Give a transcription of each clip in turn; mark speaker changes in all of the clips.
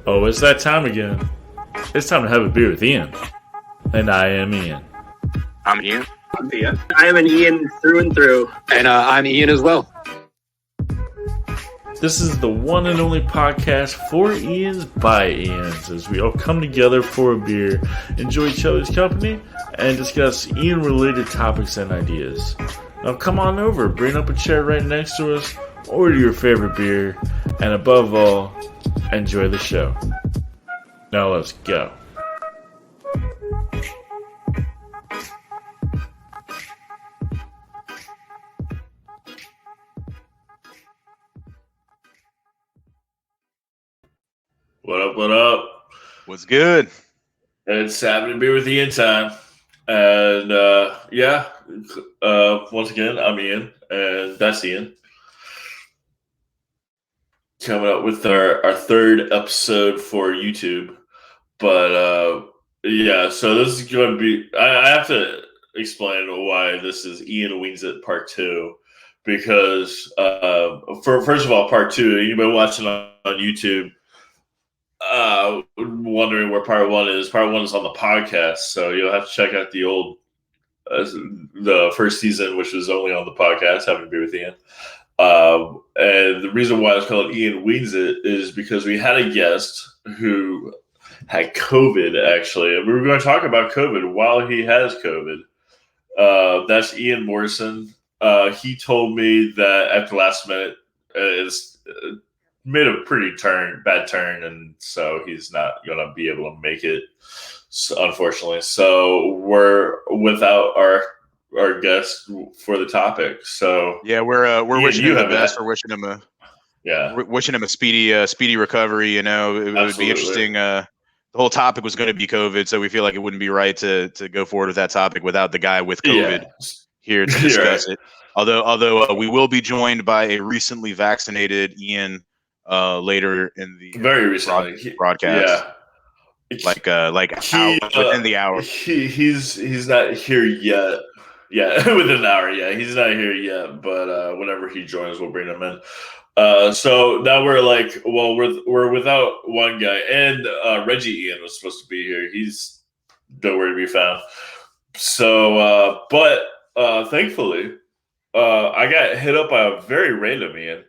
Speaker 1: Oh, it's that time again. It's time to have a beer with Ian. And I am Ian.
Speaker 2: I'm Ian.
Speaker 3: I'm Ian. I am an Ian through and through.
Speaker 2: And I'm Ian as well.
Speaker 1: This is the one and only podcast for Ians by Ians, as we all come together for a beer, enjoy each other's company, and discuss Ian-related topics and ideas. Now come on over, bring up a chair right next to us, order your favorite beer, and above all, enjoy the show. Now let's go. What up, what up?
Speaker 2: What's good?
Speaker 1: It's having a beer with Ian time. And once again, I'm Ian, and that's Ian. Coming up with our third episode for YouTube. But so this is going to be, I have to explain why this is Ian Wings It Part 2. Because, first of all, Part 2, anybody watching on YouTube, wondering where part one is on the podcast, so you'll have to check out the old the first season, which was only on the podcast, having a beer with Ian. And the reason why it's called Ian Wings It is because we had a guest who had COVID, actually, and we were going to talk about COVID while he has COVID. That's Ian Morrison. He told me that at the last minute made a pretty bad turn, and so he's not going to be able to make it, unfortunately. So we're without our guest for the topic. So
Speaker 2: yeah, we're wishing him the best. We're wishing him a speedy recovery. You know, it would be interesting. The whole topic was going to be COVID, so we feel like it wouldn't be right to go forward with that topic without the guy with COVID here to discuss it. Although we will be joined by a recently vaccinated Ian. Later in the
Speaker 1: very recently
Speaker 2: broadcast, within the hour.
Speaker 1: He's not here yet. Yeah, within an hour. Yeah, he's not here yet. But whenever he joins, we'll bring him in. So now we're like, well, we're without one guy, and Reggie Ian was supposed to be here. He's nowhere to be found. So, but thankfully, I got hit up by a very random Ian.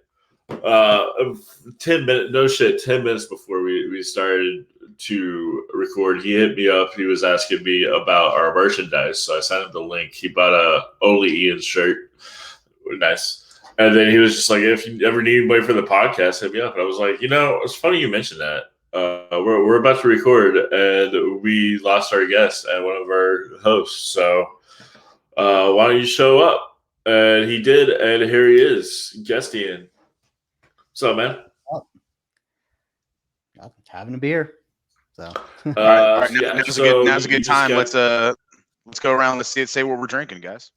Speaker 1: 10 minutes before we started to record, he hit me up. He was asking me about our merchandise, so I sent him the link. He bought a Only Ian shirt. Nice. And then he was just like, if you ever need anybody for the podcast, hit me up. And I was like, it's funny you mentioned that. We're about to record, and we lost our guest and one of our hosts, so why don't you show up? And he did, and here he is, guest Ian. What's up, man?
Speaker 4: Having a beer. So,
Speaker 2: all right. Now's a good time. Let's go around. Let's say what we're drinking, guys.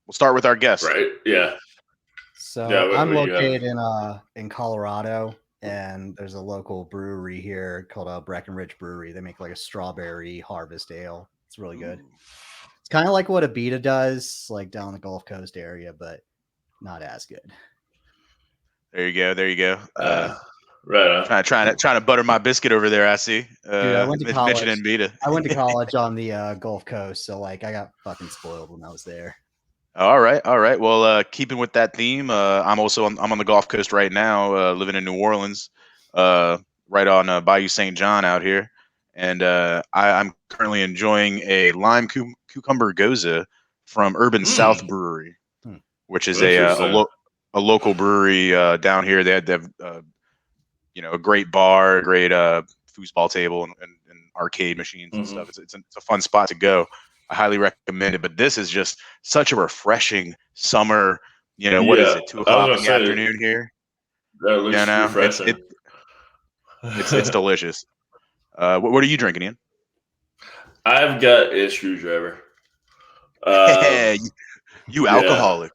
Speaker 2: We'll start with our guest.
Speaker 1: Right. Yeah.
Speaker 4: So I'm located in Colorado, and there's a local brewery here called Breckenridge Brewery. They make like a strawberry harvest ale. It's really good. It's kind of like what Abita does, like down the Gulf Coast area, but not as good.
Speaker 2: There you go.
Speaker 1: Right on.
Speaker 2: Trying to butter my biscuit over there. I see.
Speaker 4: Dude, I went to college.
Speaker 2: Beta.
Speaker 4: I went to college on the Gulf Coast, so like I got fucking spoiled when I was there.
Speaker 2: All right. Well, keeping with that theme, I'm on the Gulf Coast right now, living in New Orleans, right on Bayou St. John out here, and I'm currently enjoying a lime cucumber goza from Urban South Brewery, which is a local brewery down here. They have a great bar, a great foosball table, and arcade machines and stuff. It's a fun spot to go. I highly recommend it. But this is just such a refreshing summer. What is it? 2:00 in the afternoon here.
Speaker 1: That looks refreshing.
Speaker 2: It's delicious. What are you drinking, Ian?
Speaker 1: I've got a screwdriver.
Speaker 2: You alcoholic.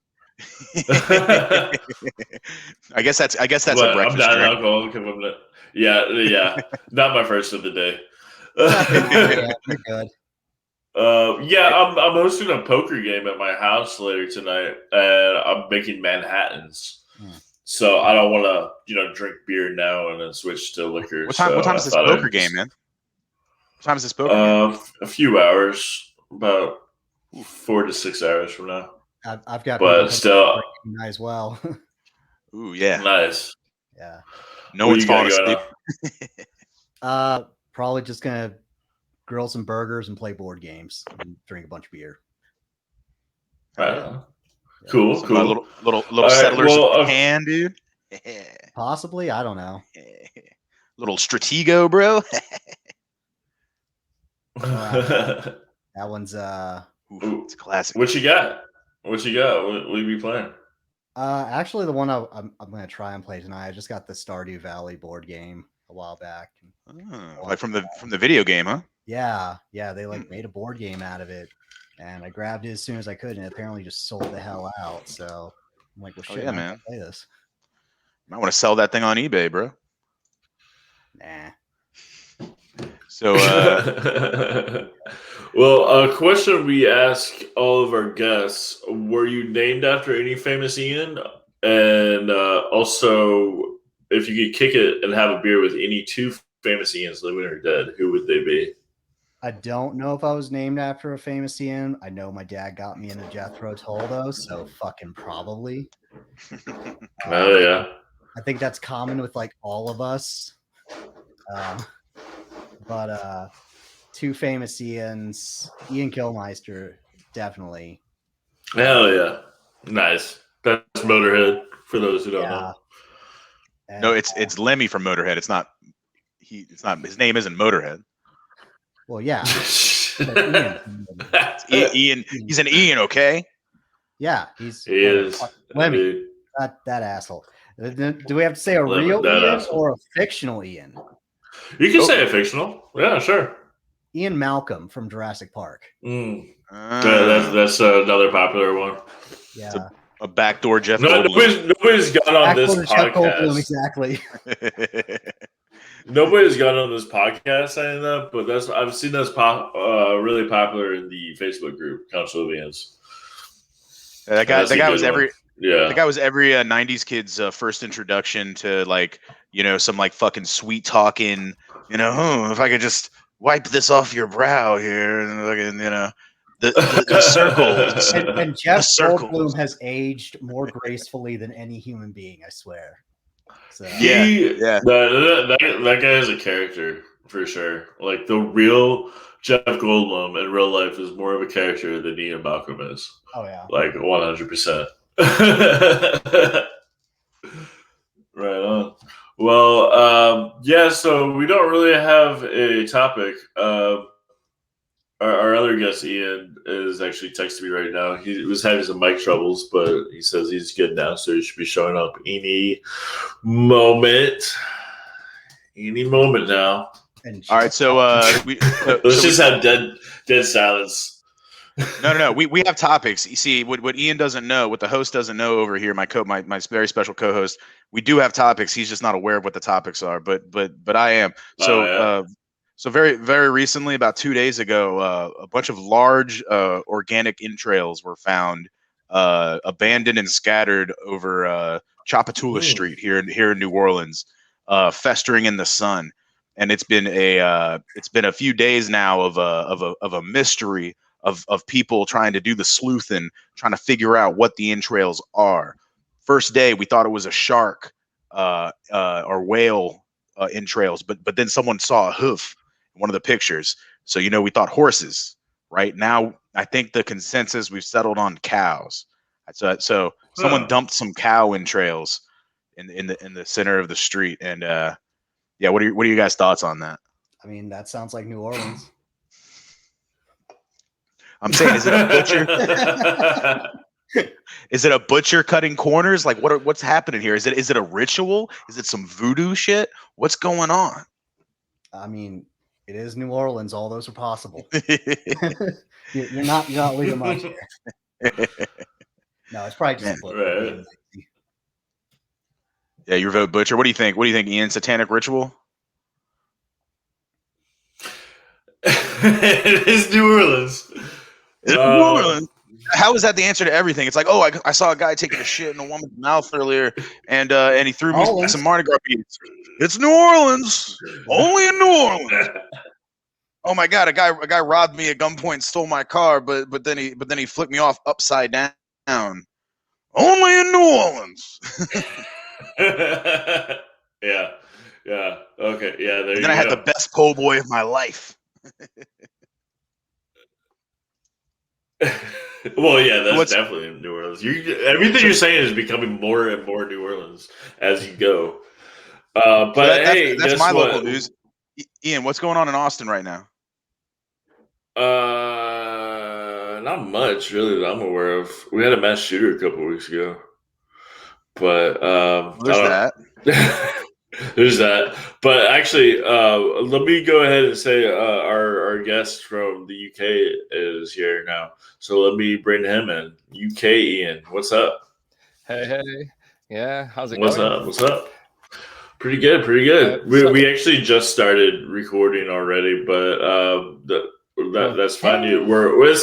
Speaker 2: I guess that's a breakfast
Speaker 1: I'm not
Speaker 2: drink.
Speaker 1: an alcoholic. Yeah. Not my first of the day.
Speaker 4: You're good.
Speaker 1: I'm hosting a poker game at my house later tonight, and I'm making Manhattans. So I don't want to, drink beer now and then switch to liquor.
Speaker 2: What time is this poker game, man? What time is this poker game?
Speaker 1: A few hours, about 4 to 6 hours from now.
Speaker 4: I've got,
Speaker 1: but still
Speaker 4: as well.
Speaker 2: Ooh, yeah,
Speaker 1: nice.
Speaker 4: Yeah.
Speaker 2: No one's falling asleep.
Speaker 4: Probably just gonna grill some burgers and play board games and drink a bunch of beer.
Speaker 1: Right. Cool,
Speaker 2: Some,
Speaker 1: cool.
Speaker 2: Little settlers of Japan, dude.
Speaker 4: Possibly, I don't know.
Speaker 2: Little Stratego, bro.
Speaker 4: That one's
Speaker 2: it's a classic.
Speaker 1: What you got? What will you be playing?
Speaker 4: Actually, the one I'm gonna try and play tonight. I just got the Stardew Valley board game a while back.
Speaker 2: Like from the video game, huh?
Speaker 4: Yeah. They made a board game out of it, and I grabbed it as soon as I could, and it apparently just sold the hell out. So I'm like, well, shit,
Speaker 2: yeah, man,
Speaker 4: play this.
Speaker 2: Might want to sell that thing on eBay, bro.
Speaker 4: Nah.
Speaker 2: So,
Speaker 1: well, a question we ask all of our guests: were you named after any famous Ian? And also, if you could kick it and have a beer with any two famous Ians, living or dead, who would they be?
Speaker 4: I don't know if I was named after a famous Ian. I know my dad got me into Jethro Tull, though, so fucking probably.
Speaker 1: Oh, yeah.
Speaker 4: I think that's common with all of us. But two famous Ians, Ian Kilmeister, definitely.
Speaker 1: Hell yeah. Nice. That's Motorhead, for those who don't know.
Speaker 4: And,
Speaker 2: no, it's Lemmy from Motorhead. It's not his name isn't Motorhead.
Speaker 4: Well, yeah.
Speaker 2: Ian. He's an Ian, okay?
Speaker 4: Yeah,
Speaker 1: he is.
Speaker 4: Lemmy. That asshole. Do we have to say a real Ian or a fictional Ian?
Speaker 1: You can say a fictional. Yeah, sure.
Speaker 4: Ian Malcolm from Jurassic Park.
Speaker 1: That's another popular one.
Speaker 4: Yeah.
Speaker 2: It's a backdoor Jeff Goldblum.
Speaker 1: Nobody's got on this podcast.
Speaker 4: Goldblum, exactly.
Speaker 1: Nobody's got on this podcast saying that, but I've seen that's really popular in the Facebook group, Council of Ians.
Speaker 2: That guy was every
Speaker 1: Yeah.
Speaker 2: The guy was every 90s kid's first introduction to some fucking sweet talking, if I could just wipe this off your brow here and the circles.
Speaker 4: And Jeff Goldblum has aged more gracefully than any human being, I swear. So.
Speaker 2: Yeah.
Speaker 1: That guy is a character for sure. Like the real Jeff Goldblum in real life is more of a character than Ian Malcolm is.
Speaker 4: Oh yeah.
Speaker 1: 100%. Right on. Well, so we don't really have a topic. Our other guest, Ian, is actually texting me right now. He was having some mic troubles, but he says he's good now, so he should be showing up any moment. Any moment now.
Speaker 2: All right, so
Speaker 1: let's just have dead silence.
Speaker 2: No. We have topics. You see, what Ian doesn't know, what the host doesn't know over here, my very special co-host, we do have topics. He's just not aware of what the topics are, but I am. So so very, very recently, about 2 days ago, a bunch of large organic entrails were found, abandoned and scattered over Chapatula Street here in New Orleans, festering in the sun. And it's been a few days now of a mystery of people trying to do the sleuthing, trying to figure out what the entrails are. First day, we thought it was a shark or whale entrails, but then someone saw a hoof in one of the pictures. So, we thought horses. Right now, I think the consensus we've settled on cows. So someone dumped some cow entrails in the center of the street. And what are you guys' thoughts on that?
Speaker 4: I mean, that sounds like New Orleans.
Speaker 2: I'm saying, is it a butcher? Is it a butcher cutting corners? Like, what's happening here? Is it a ritual? Is it some voodoo shit? What's going on?
Speaker 4: I mean, it is New Orleans. All those are possible. you're not leaving much here. No, it's probably just
Speaker 1: right.
Speaker 2: Yeah, your vote, butcher. What do you think? What do you think, Ian? Satanic ritual?
Speaker 1: It is New Orleans.
Speaker 2: New Orleans. How is that the answer to everything? It's like, oh, I saw a guy taking a shit in a woman's mouth earlier, and he threw me some Mardi Gras beads. It's New Orleans, only in New Orleans. Oh my God, a guy robbed me at gunpoint, stole my car, but then he flipped me off upside down. Only in New Orleans.
Speaker 1: Yeah. Okay. Yeah. There.
Speaker 2: And then I had the best po' boy of my life.
Speaker 1: Well, yeah, that's definitely in New Orleans. Everything you're saying is becoming more and more New Orleans as you go. But hey,
Speaker 2: that's my local news. Ian, what's going on in Austin right now?
Speaker 1: Not much really that I'm aware of. We had a mass shooter a couple of weeks ago, but
Speaker 2: there's that.
Speaker 1: There's that. But actually, let me go ahead and say our guest from the UK is here now. So let me bring him in. UK Ian, what's up?
Speaker 5: Hey. Yeah, how's it
Speaker 1: going? What's up? Pretty good. We actually just started recording already, but that's fine. We're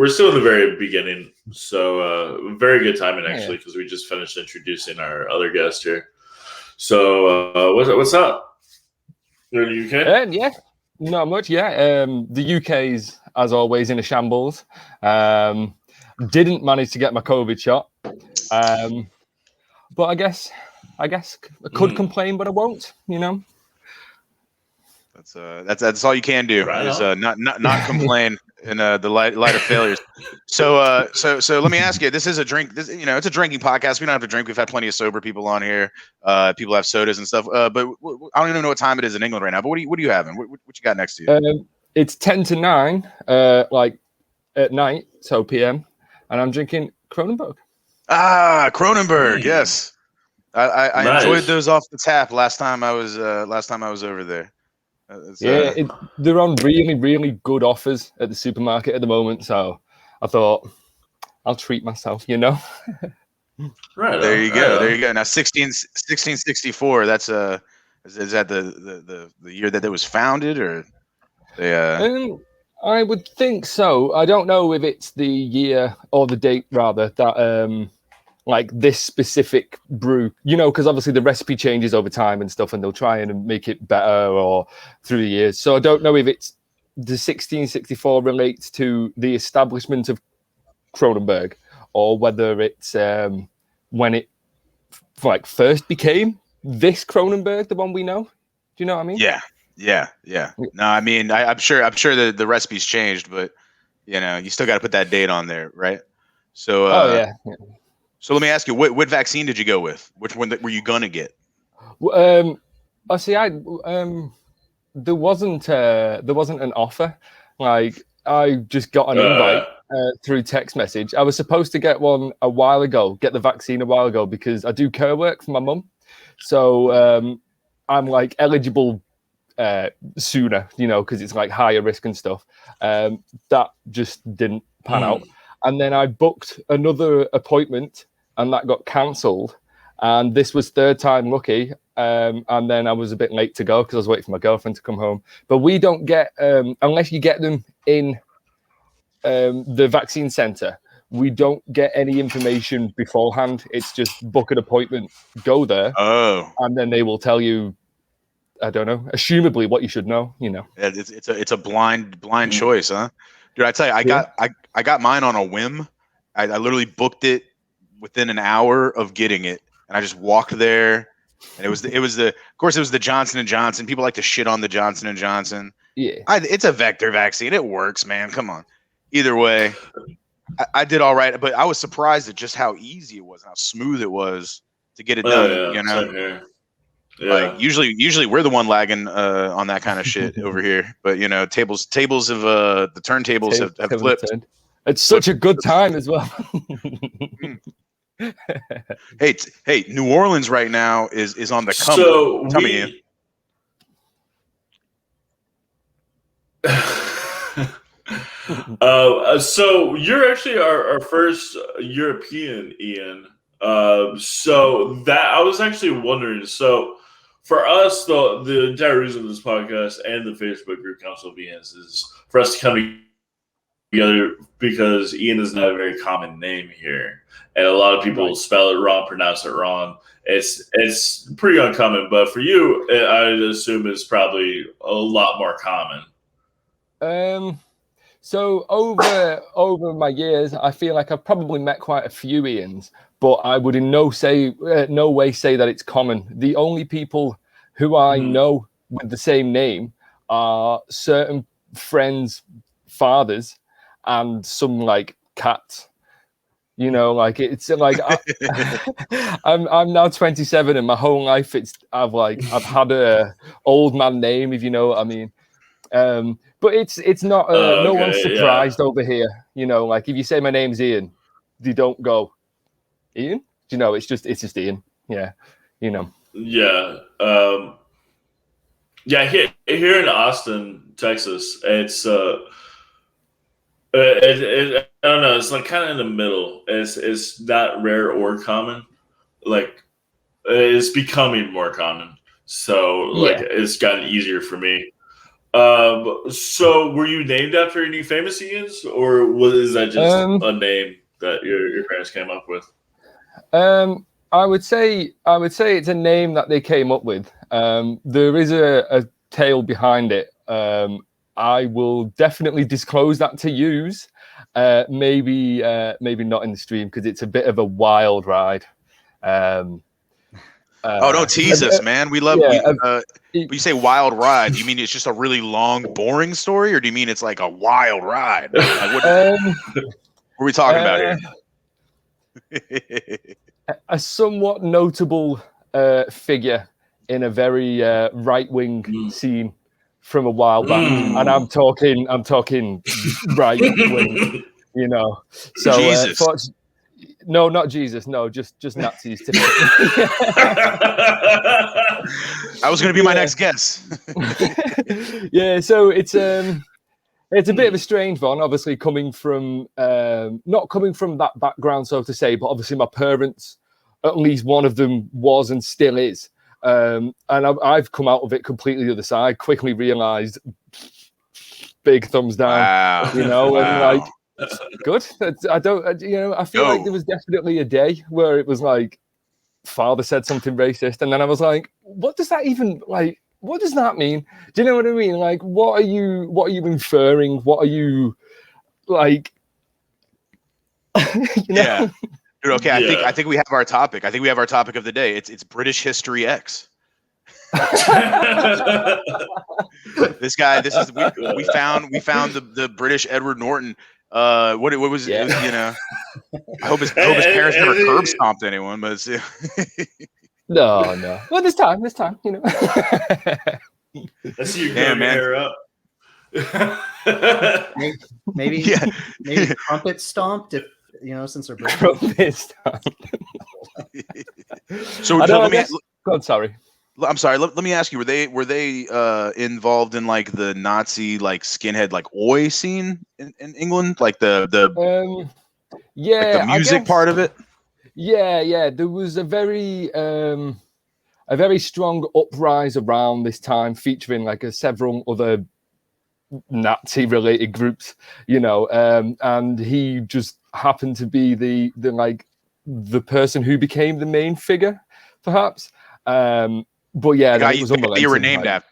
Speaker 1: still in the very beginning, so very good timing actually, because we just finished introducing our other guest here. So what's up? You're in the UK?
Speaker 5: Yeah, not much. Yeah, the UK's as always in a shambles. Didn't manage to get my COVID shot, but I guess I could complain, but I won't. You know.
Speaker 2: That's all you can do is not complain in the light of failures. So let me ask you. This is a drink. It's a drinking podcast. We don't have to drink. We've had plenty of sober people on here. People have sodas and stuff. But I don't even know what time it is in England right now. But what are you having? What you got next to you?
Speaker 5: It's 10 to 9, like at night, so PM, and I'm drinking Kronenbourg.
Speaker 2: Kronenbourg. Yes, I nice. Enjoyed those off the tap last time I was over there.
Speaker 5: They're on really, really good offers at the supermarket at the moment. So I thought I'll treat myself,
Speaker 2: Right. There you go. Now 1664. That's is that the year that it was founded, or
Speaker 5: I would think so. I don't know if it's the year or the date rather that like this specific brew, because obviously the recipe changes over time and stuff, and they'll try and make it better or through the years. So I don't know if it's the 1664 relates to the establishment of Kronenbourg, or whether it's when it first became this Kronenbourg, the one we know. Do you know what I mean?
Speaker 2: Yeah. No, I mean I'm sure that the recipe's changed, but you still got to put that date on there, right? So
Speaker 5: yeah.
Speaker 2: So let me ask you, what vaccine did you go with? Which one were you gonna get?
Speaker 5: There wasn't an offer. Like I just got an invite through text message. I was supposed to get the vaccine a while ago because I do care work for my mum. So I'm like eligible sooner, because it's like higher risk and stuff. That just didn't pan out. And then I booked another appointment, and that got cancelled. And this was third time lucky. And then I was a bit late to go because I was waiting for my girlfriend to come home. But we don't get, unless you get them in the vaccine centre, we don't get any information beforehand. It's just book an appointment, go there, and then they will tell you, I don't know, assumably what you should know.
Speaker 2: It's a blind choice, huh? Dude, I tell you, I got mine on a whim. I literally booked it within an hour of getting it, and I just walked there, and it was the Johnson & Johnson. People like to shit on the Johnson & Johnson.
Speaker 5: Yeah,
Speaker 2: it's a vector vaccine. It works, man. Come on. Either way, I did all right, but I was surprised at just how easy it was and how smooth it was to get it done.
Speaker 1: Yeah.
Speaker 2: Like usually we're the one lagging on that kind of shit over here, but tables of the turntables have flipped.
Speaker 5: It's such a good time as well.
Speaker 2: Hey, New Orleans right now is on the come.
Speaker 1: So
Speaker 2: Tell me,
Speaker 1: so you're actually our first European, Ian. So that I was actually wondering. So for us, the entire reason of this podcast and the Facebook group Council of Ians is for us to kind of together because Ian is not a very common name here, and a lot of people spell it wrong, pronounce it wrong. It's pretty uncommon, but for you, I assume it's probably a lot more common.
Speaker 5: So over my years, I feel like I've probably met quite a few Ians, but I would in no way say that it's common. The only people who I know with the same name are certain friends' fathers and some like cats. You know, like it's like I'm now 27, and my whole life I've had a old man name, if you know what I mean. But it's not no one's surprised over here. You know, like if you say my name's Ian, they don't go Ian. You know, it's just Ian. Yeah, you know.
Speaker 1: Yeah. Here in Austin, Texas, it's I don't know. It's like kind of in the middle. It's not rare or common. Like it's becoming more common. So like it's gotten easier for me. So were you named after any famous Ians, or is that just a name that your parents came up with?
Speaker 5: I would say it's a name that they came up with. There is a tale behind it. I will definitely disclose that to use. Maybe not in the stream because it's a bit of a wild ride.
Speaker 2: Don't tease us, man. We love. When you say wild ride, do you mean it's just a really long, boring story, or do you mean it's like a wild ride? Like, what are we talking about here?
Speaker 5: A somewhat notable figure in a very right-wing scene from a while back, and I'm talking right-wing. You know, so
Speaker 2: Jesus.
Speaker 5: No, not Jesus. No, just Nazis. Typically.
Speaker 2: I was going to be my next guess.
Speaker 5: Yeah, so it's a bit of a strange one. Obviously, coming from not coming from that background, so to say, but obviously my parents, at least one of them was and still is, and I've come out of it completely the other side. Quickly realised, big thumbs down.
Speaker 2: Wow.
Speaker 5: You know, and like. Good. I don't. You know, I feel like there was definitely a day where it was like, father said something racist, and then I was like, what does that even like? What does that mean? Do you know what I mean? Like, what are you inferring? What are you like? You know?
Speaker 2: Yeah. Dude, okay. I think we have our topic. I think we have our topic of the day. It's British History X. This guy. This is we found the British Edward Norton. What was it? You know, I hope his parents never curb stomped anyone, but it's,
Speaker 5: no. Well, this time, you know.
Speaker 1: Let's see you your hair up.
Speaker 4: maybe trumpet stomped if you know since they're
Speaker 5: trumpet stomped.
Speaker 2: So let me.
Speaker 5: God, sorry.
Speaker 2: I'm sorry. Let me ask you: Were they involved in like the Nazi like skinhead like oi scene in England, like the music part of it?
Speaker 5: Yeah. There was a very strong uprising around this time, featuring like several other Nazi related groups, you know, and he just happened to be the person who became the main figure, perhaps. But yeah,
Speaker 2: the guy
Speaker 5: it was
Speaker 2: you were named after.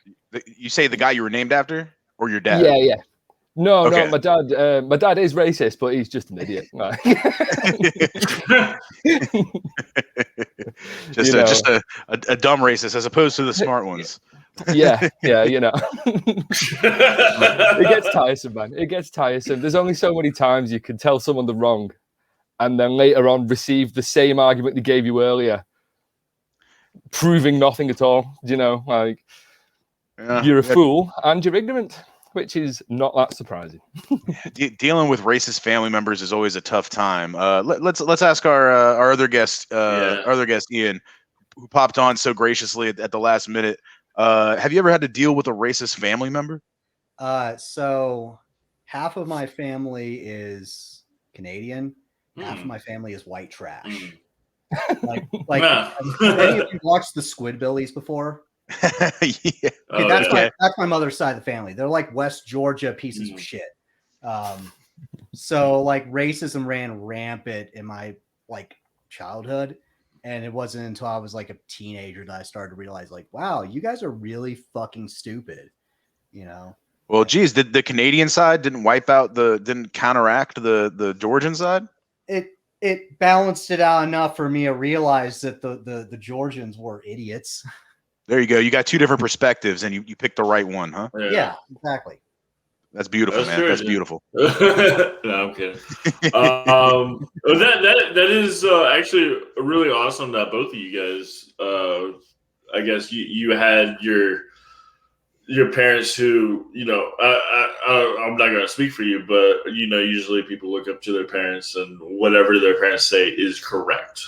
Speaker 2: You say the guy you were named after, or your dad?
Speaker 5: Yeah. No, my dad is racist, but he's just an idiot.
Speaker 2: just a dumb racist as opposed to the smart ones.
Speaker 5: Yeah, you know. It gets tiresome, man. It gets tiresome. There's only so many times you can tell someone the wrong and then later on receive the same argument they gave you earlier, proving nothing at all. You know, like you're a fool and you're ignorant, which is not that surprising.
Speaker 2: Dealing with racist family members is always a tough time. Let's ask our other guest, Ian, who popped on so graciously at the last minute. Have you ever had to deal with a racist family member?
Speaker 4: So half of my family is Canadian. Half of my family is white trash. Like have any of you watched the Squidbillies before?
Speaker 2: Yeah.
Speaker 4: Okay, that's my mother's side of the family. They're like West Georgia pieces of shit. So like racism ran rampant in my like childhood. And it wasn't until I was like a teenager that I started to realize, like, wow, you guys are really fucking stupid, you know?
Speaker 2: Well, geez, did the Canadian side didn't counteract the Georgian side?
Speaker 4: It balanced it out enough for me to realize that the Georgians were idiots.
Speaker 2: There you go. You got two different perspectives, and you picked the right one, huh?
Speaker 4: Yeah, exactly.
Speaker 2: That's beautiful, man. That's beautiful.
Speaker 1: No, I'm kidding. That is actually really awesome that both of you guys. I guess you had your parents who, you know, I'm not going to speak for you, but you know, usually people look up to their parents, and whatever their parents say is correct.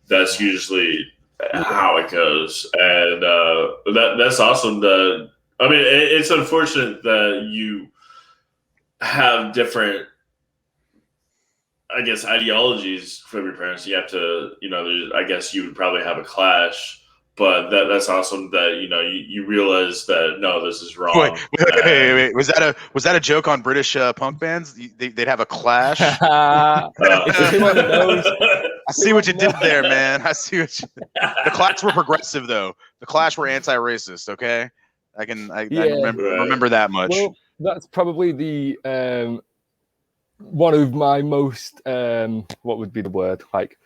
Speaker 1: That's usually how it goes, and that's awesome. That I mean, it's unfortunate that you have different, I guess, ideologies from your parents. You have to, you know, I guess you would probably have a clash, but that's awesome that, you know, you realize that, no, this is wrong.
Speaker 2: Wait. Was that a joke on British punk bands? They'd have a clash?
Speaker 5: I
Speaker 2: see what you did there, man. I see what the Clash were progressive, though. The Clash were anti-racist, okay? I remember that much.
Speaker 5: Well, that's probably the one of my most what would be the word, like,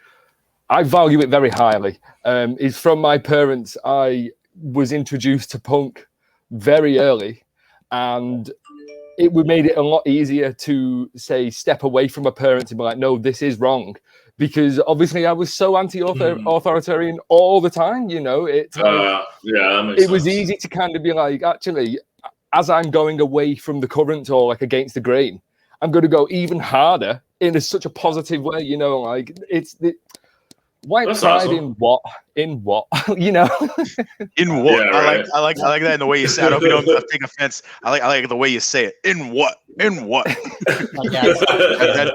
Speaker 5: I value it very highly, is from my parents. I was introduced to punk very early, and it made it a lot easier to say step away from my parents and be like, no, this is wrong, because obviously I was so anti-authoritarian all the time, you know. It was easy to kind of be like, actually, as I'm going away from the current or like against the grain, I'm going to go even harder in such a positive way, you know. Like, it's the white
Speaker 1: That's
Speaker 5: pride
Speaker 1: awesome.
Speaker 5: in what, you know.
Speaker 2: In what?
Speaker 1: Yeah, right.
Speaker 2: I like that in the way you say it. I hope you don't take offense. I like the way you say it. In what? That's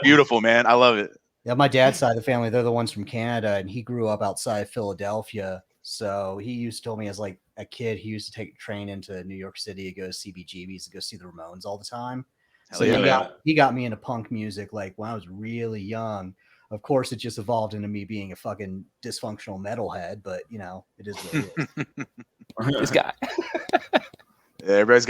Speaker 2: beautiful, man. I love it.
Speaker 4: Yeah, my dad's side of the family, they're the ones from Canada, and he grew up outside Philadelphia. So he used to tell me as like a kid, he used to take a train into New York City to go to CBGBs to go see the Ramones all the time. So he got me into punk music like when I was really young. Of course, it just evolved into me being a fucking dysfunctional metalhead, but you know, it is what it is.
Speaker 5: This guy.
Speaker 2: Everybody's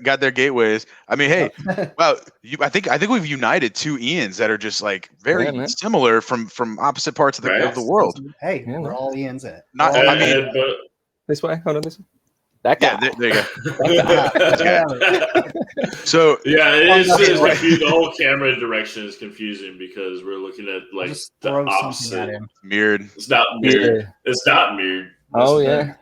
Speaker 2: got their gateways. I mean, hey, wow, I think we've united two Ians that are just like very similar from opposite parts of the world.
Speaker 4: Hey, we're all Ians in it.
Speaker 5: This way. Hold on, this way. That guy.
Speaker 2: Yeah, there you go. So
Speaker 1: the whole camera direction is confusing because we're looking at like the opposite.
Speaker 2: Mirrored.
Speaker 1: It's not mirrored. Yeah. It's not mirrored.
Speaker 5: Oh yeah.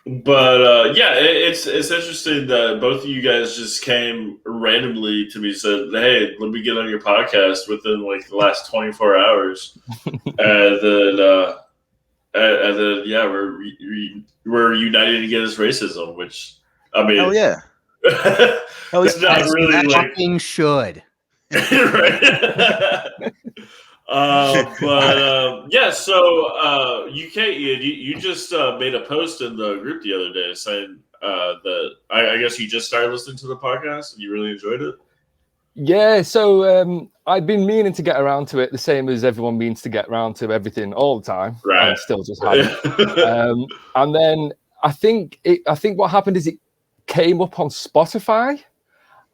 Speaker 1: But it's interesting that both of you guys just came randomly to me and said, "Hey, let me get on your podcast" within like the last 24 hours, and then we're united against racism, which I mean,
Speaker 2: hell yeah,
Speaker 1: it's not really like
Speaker 4: fucking should.
Speaker 1: Right. So UK Ian, you just made a post in the group the other day saying that I guess you just started listening to the podcast and you really enjoyed it.
Speaker 5: Yeah, so I've been meaning to get around to it, the same as everyone means to get around to everything all the time.
Speaker 1: Right.
Speaker 5: And still just haven't. And then I think what happened is it came up on Spotify.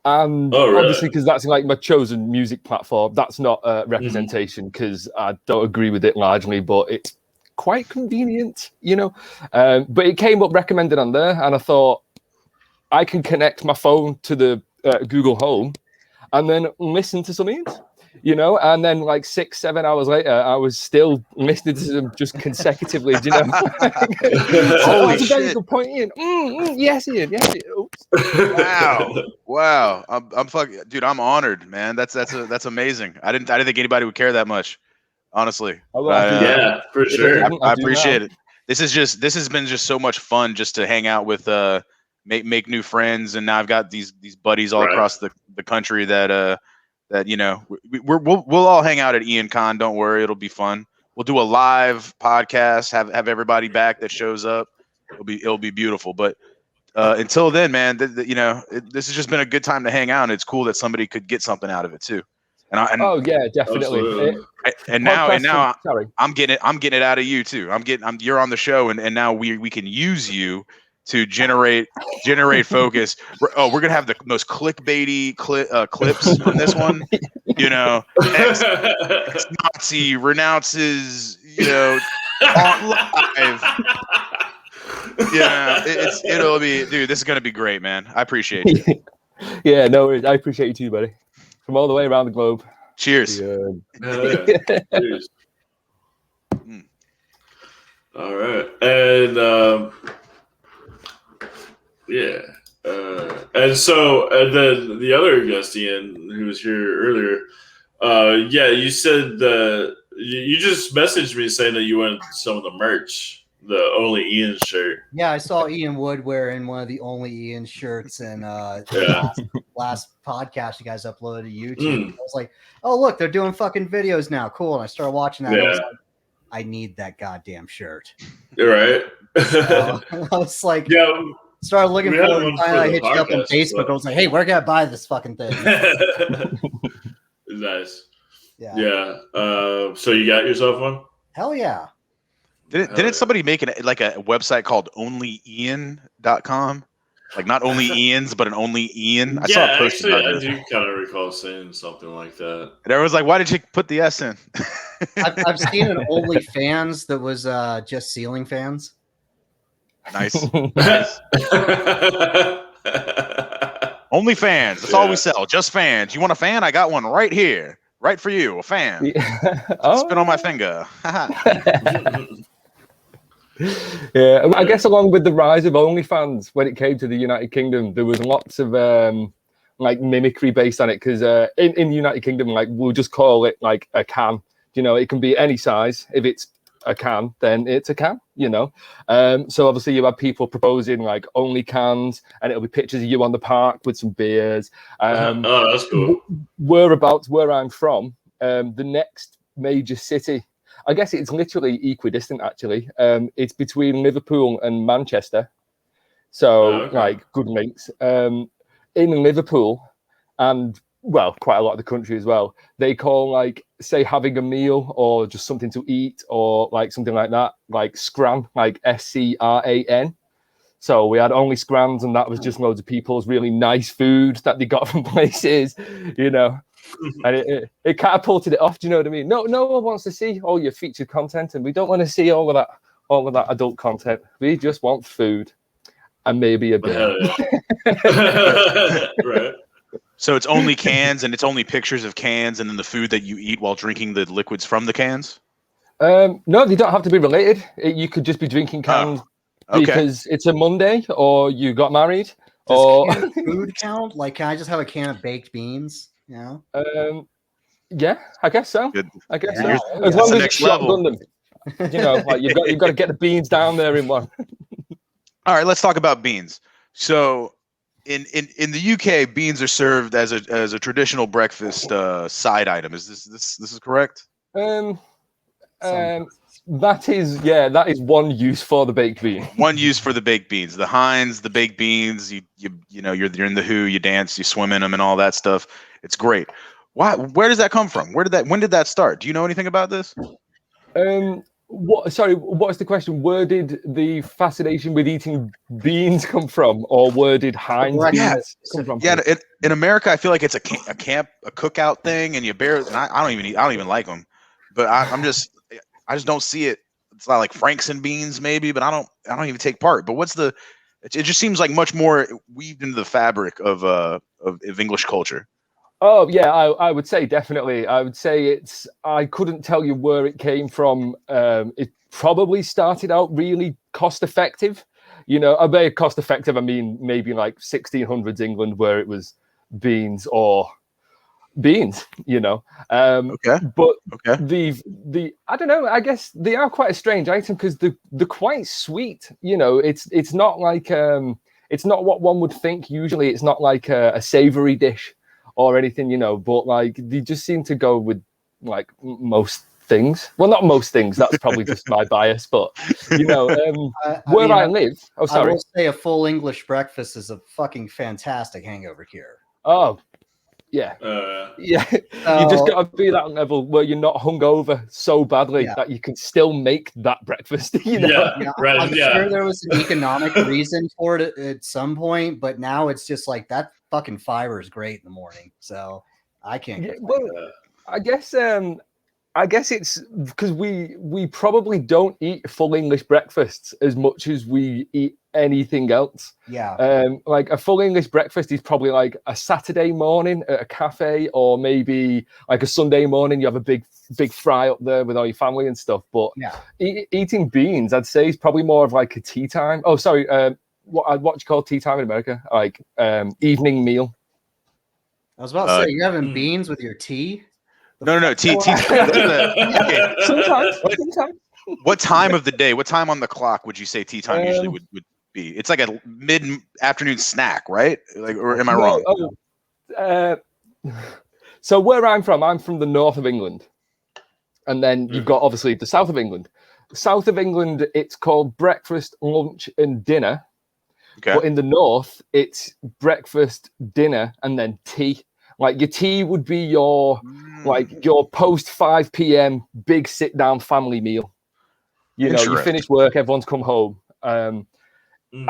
Speaker 5: And obviously, because that's like my chosen music platform, that's not representation because I don't agree with it largely, but it's quite convenient, you know. But it came up recommended on there, and I thought I can connect my phone to the Google Home and then listen to some Ians, you know. And then like 6-7 hours later, I was still listening to them just consecutively, you know.
Speaker 2: Holy shit!
Speaker 5: Good point, Ian. Yes, Ian. Yes, Ian. Oops.
Speaker 2: Wow. I'm fucking dude. I'm honored, man. That's amazing. I didn't think anybody would care that much, honestly.
Speaker 1: Yeah, for sure.
Speaker 2: I appreciate it. This has been just so much fun just to hang out with, make new friends, and now I've got these buddies all across the country that you know we'll all hang out at Ian Con. Don't worry, it'll be fun. We'll do a live podcast. Have everybody back that shows up. It'll be beautiful. But until then, man, this has just been a good time to hang out. And it's cool that somebody could get something out of it too.
Speaker 5: Oh yeah, definitely.
Speaker 2: Now, sorry, I'm getting it out of you too. You're on the show, and now we can use you to generate focus. We're gonna have the most clickbaity clips from this one. Ex-Nazi renounces, on live. Yeah, it'll be, dude. This is gonna be great, man. I appreciate you.
Speaker 5: Yeah, no worries. I appreciate you too, buddy. From all the way around the globe.
Speaker 2: Cheers.
Speaker 1: Cheers. All right, and and then the other guest, Ian, who was here earlier, you said that you just messaged me saying that you wanted some of the merch, the Only Ian shirt.
Speaker 4: Yeah, I saw Ian Wood wearing one of the Only Ian shirts, and last podcast you guys uploaded to YouTube. I was like, oh look, they're doing fucking videos now. Cool. And I started watching that. And I was like, I need that goddamn shirt.
Speaker 1: Right.
Speaker 4: So, I was like, started looking for it, and finally I hit you up on Facebook. I was like, hey, where can I buy this fucking thing?
Speaker 1: Nice.
Speaker 4: Yeah.
Speaker 1: So you got yourself one?
Speaker 4: Hell yeah.
Speaker 2: Didn't somebody make a website called onlyian.com? Like not only Ian's, but an Only Ian? I saw a post about
Speaker 1: I do kind of recall saying something like that.
Speaker 2: And everyone's like, why did you put the S in?
Speaker 4: I've seen an OnlyFans that was just ceiling fans.
Speaker 2: Nice. Only fans. That's all we sell. Just fans. You want a fan? I got one right here. Right for you. A fan. Spin on my finger.
Speaker 5: Yeah, I guess along with the rise of OnlyFans, when it came to the United Kingdom, there was lots of mimicry based on it. Because in the United Kingdom, we'll just call it like a can. It can be any size. If it's a can, then it's a can. So obviously you have people proposing like only cans, and it'll be pictures of you on the park with some beers.
Speaker 1: Oh, that's cool.
Speaker 5: Where I'm from, the next major city, I guess it's literally equidistant actually. It's between Liverpool and Manchester. So good links. In Liverpool, and quite a lot of the country as well, they call say having a meal or just something to eat or something like that, scran, SCRAN. So we had only scrans, and that was just loads of people's really nice food that they got from places, and it catapulted it off. Do you know what I mean? No one wants to see all your featured content, and we don't want to see all of that adult content. We just want food and maybe a beer.
Speaker 1: Right.
Speaker 2: So it's only cans, and it's only pictures of cans, and then the food that you eat while drinking the liquids from the cans?
Speaker 5: No, they don't have to be related. You could just be drinking cans because it's a Monday, or you got married.
Speaker 4: Does food count? Can I just have a can of baked beans? Yeah, I guess so.
Speaker 2: Good.
Speaker 5: I guess
Speaker 2: so.
Speaker 5: As long as it's shotgun them. You've got to get the beans down there in one.
Speaker 2: All right, let's talk about beans. So in the UK, beans are served as a traditional breakfast side item. Is this correct?
Speaker 5: That is one use for the baked bean.
Speaker 2: One use for the baked beans. The Heinz, the baked beans. You're in the Who. You dance. You swim in them, and all that stuff. It's great. Why? Where does that come from? When did that start? Do you know anything about this?
Speaker 5: What's the question? Where did the fascination with eating beans come from, or where did Heinz beans come from?
Speaker 2: Yeah, in America, I feel like it's a cookout thing, and I don't even like them, but I just don't see it. It's not like Franks and beans, maybe, but I don't even take part. But it just seems like much more weaved into the fabric of English culture.
Speaker 5: Oh yeah, I would say definitely. I would say I couldn't tell you where it came from. It probably started out really cost effective. By cost effective, I mean maybe 1600s England, where it was beans. But the I don't know. I guess they are quite a strange item because they're quite sweet. It's not it's not what one would think. Usually, it's not like a savory dish or anything, but they just seem to go with most things. Well, not most things. That's probably just my bias, but you know, where I live. Oh, sorry.
Speaker 4: I will say a full English breakfast is a fucking fantastic hangover cure.
Speaker 5: Oh, yeah. Yeah. You just got to be that level where you're not hungover so badly that you can still make that breakfast. You know?
Speaker 1: Right.
Speaker 4: I'm sure there was an economic reason for it at some point, but now it's just like that fucking fiber is great in the morning. So I can't.
Speaker 5: I guess it's because we probably don't eat full English breakfasts as much as we eat anything else.
Speaker 4: Yeah.
Speaker 5: Like a full English breakfast is probably like a Saturday morning at a cafe, or maybe like a Sunday morning you have a big fry up there with all your family and stuff. But eating beans, I'd say, is probably more of like a tea time. Oh, sorry. What you call tea time in America? Like evening meal.
Speaker 4: I was about to say, you're having beans with your tea?
Speaker 2: No. Tea. Okay.
Speaker 5: Sometimes.
Speaker 2: What time of the day? What time on the clock would you say tea time usually would be? It's like a mid-afternoon snack, right? Like, or am I wrong?
Speaker 5: So where I'm from the north of England, and then you've got obviously the south of England. South of England, it's called breakfast, lunch, and dinner. Okay. But in the north, it's breakfast, dinner, and then tea. Like your tea would be your post 5 p.m. big sit down family meal. You know, you finish work, everyone's come home. I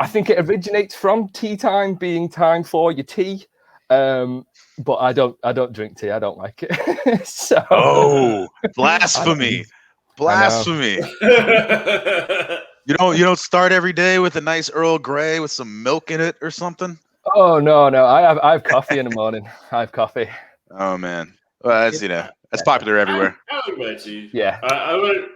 Speaker 5: think it originates from tea time being time for your tea. But I don't drink tea. I don't like it. So
Speaker 2: blasphemy. Blasphemy. You don't start every day with a nice Earl Grey with some milk in it or something?
Speaker 5: Oh no. I have coffee in the morning. I have coffee.
Speaker 2: Oh man. Well, that's popular everywhere.
Speaker 1: I like my tea.
Speaker 5: Yeah.
Speaker 1: I would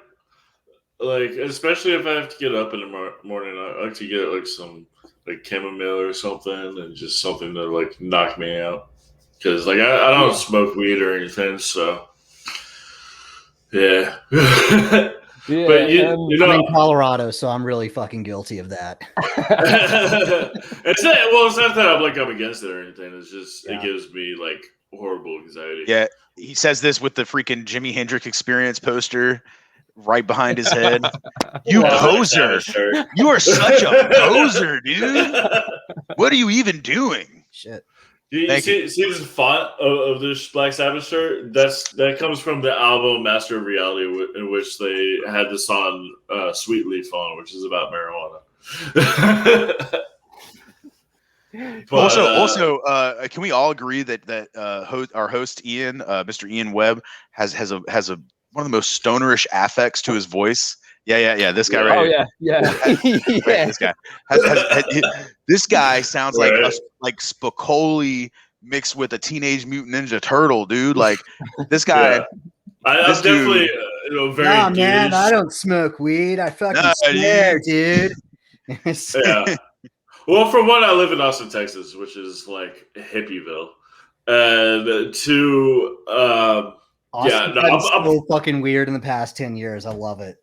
Speaker 1: like, especially if I have to get up in the morning, I like to get like some like chamomile or something, and just something to like knock me out. Because like I don't smoke weed or anything, so yeah.
Speaker 5: Yeah,
Speaker 1: but you know,
Speaker 4: I'm in Colorado, so I'm really fucking guilty of that.
Speaker 1: It's not that I'm against it or anything. It's just it gives me like horrible anxiety.
Speaker 2: Yeah, he says this with the freaking Jimi Hendrix Experience poster right behind his head. You poser! You are such a poser, dude. What are you even doing?
Speaker 4: Shit.
Speaker 1: You see this font of this Black Sabbath shirt? That comes from the album Master of Reality, in which they had the song "Sweet Leaf" on, which is about marijuana. But,
Speaker 2: also, can we all agree that our host Ian, Mr. Ian Webb, has one of the most stonerish affects to his voice? Yeah. This guy right here.
Speaker 5: Yeah.
Speaker 2: This guy. This guy sounds like Spicoli mixed with a Teenage Mutant Ninja Turtle, dude. Like this guy.
Speaker 1: Yeah. I'm definitely very.
Speaker 4: Nah, man, I don't smoke weed. I fucking swear, dude.
Speaker 1: Yeah. Well, for one, I live in Austin, Texas, which is like Hippieville, and two,
Speaker 4: Austin I'm so fucking weird in the past 10 years. I love it.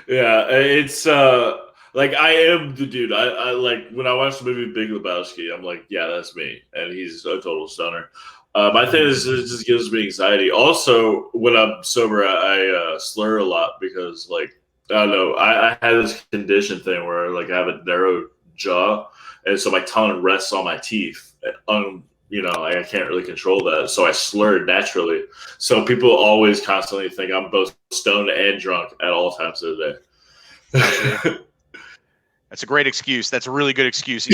Speaker 1: Yeah, it's like I am the dude. I like when I watch the movie Big Lebowski, I'm like, yeah, that's me, and he's a total stoner. My thing is, it just gives me anxiety. Also, when I'm sober, I slur a lot because, like, I don't know, I had this condition thing where like I have a narrow jaw, and so my tongue rests on my teeth. I can't really control that, so I slur naturally. So people always constantly think I'm both stoned and drunk at all times of the day.
Speaker 2: That's a great excuse. That's a really good excuse.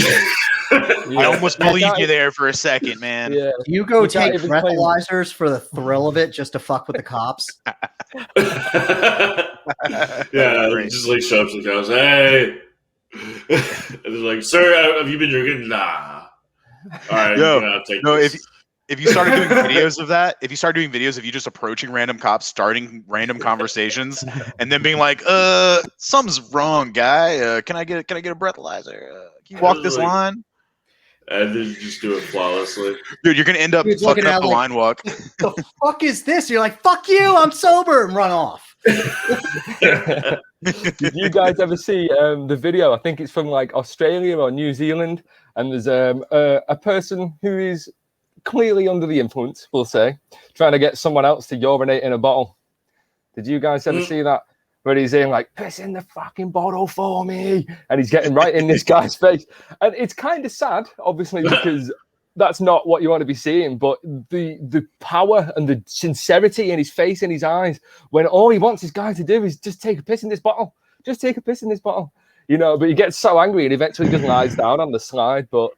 Speaker 2: I almost believed you there for a second, man.
Speaker 4: Yeah. You go take breathalyzers for the thrill of it just to fuck with the cops.
Speaker 1: Yeah, just like show up to the cops. Hey, and they're like, "Sir, have you been drinking?" Nah. All right,
Speaker 2: if you started doing videos of that, if you started doing videos of you just approaching random cops, starting random conversations, and then being like, something's wrong, guy. Can I get a breathalyzer? Can you walk this line?
Speaker 1: And then you just do it flawlessly.
Speaker 2: Dude, you're gonna end up fucking up the line walk.
Speaker 4: The fuck is this? You're like, fuck you, I'm sober, and run off.
Speaker 5: Did you guys ever see the video? I think it's from like Australia or New Zealand, and there's a person who is clearly under the influence, we'll say, trying to get someone else to urinate in a bottle. Did you guys ever see that? Where he's saying like, piss in the fucking bottle for me. And he's getting right in this guy's face. And it's kind of sad, obviously, because that's not what you want to be seeing. But the power and the sincerity in his face and his eyes, when all he wants this guy to do is just take a piss in this bottle. Just take a piss in this bottle. You know, but he gets so angry and eventually just lies down on the slide. But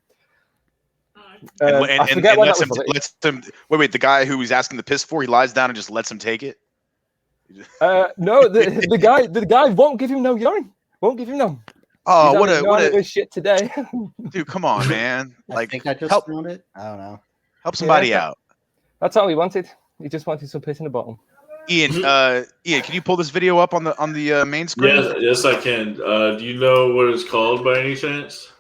Speaker 5: I forget when
Speaker 2: lets him. Wait, the guy who he's asking the piss for, he lies down and just lets him take it.
Speaker 5: No, the guy won't give him no urine. Won't give him no.
Speaker 2: Oh, what a
Speaker 5: shit today,
Speaker 2: dude! Come on, man.
Speaker 4: Like, I think I just found it. I don't know.
Speaker 2: Help somebody out.
Speaker 5: That's all he wanted. He just wanted some piss in the bottle.
Speaker 2: Ian, can you pull this video up on the main screen?
Speaker 1: Yes, I can. Do you know what it's called by any chance?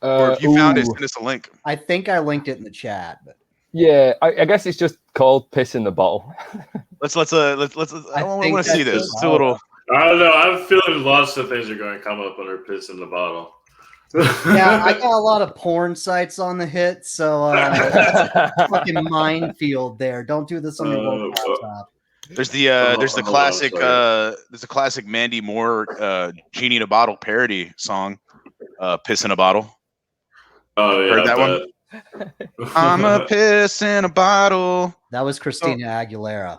Speaker 2: Or if you found it, send us a link.
Speaker 4: I think I linked it in the chat, but
Speaker 5: yeah, I guess it's just called piss in the bottle.
Speaker 2: Let's. I want to see this. It's a little.
Speaker 1: I don't know. I'm feeling lots of things are going to come up under piss in the bottle.
Speaker 4: Yeah, I got a lot of porn sites on the hit, so fucking minefield there. Don't do this on your laptop.
Speaker 2: There's the classic Mandy Moore Genie in a Bottle parody song, Piss in a Bottle.
Speaker 1: Oh yeah,
Speaker 2: heard that one? I'm a piss in a bottle.
Speaker 4: That was Christina Aguilera.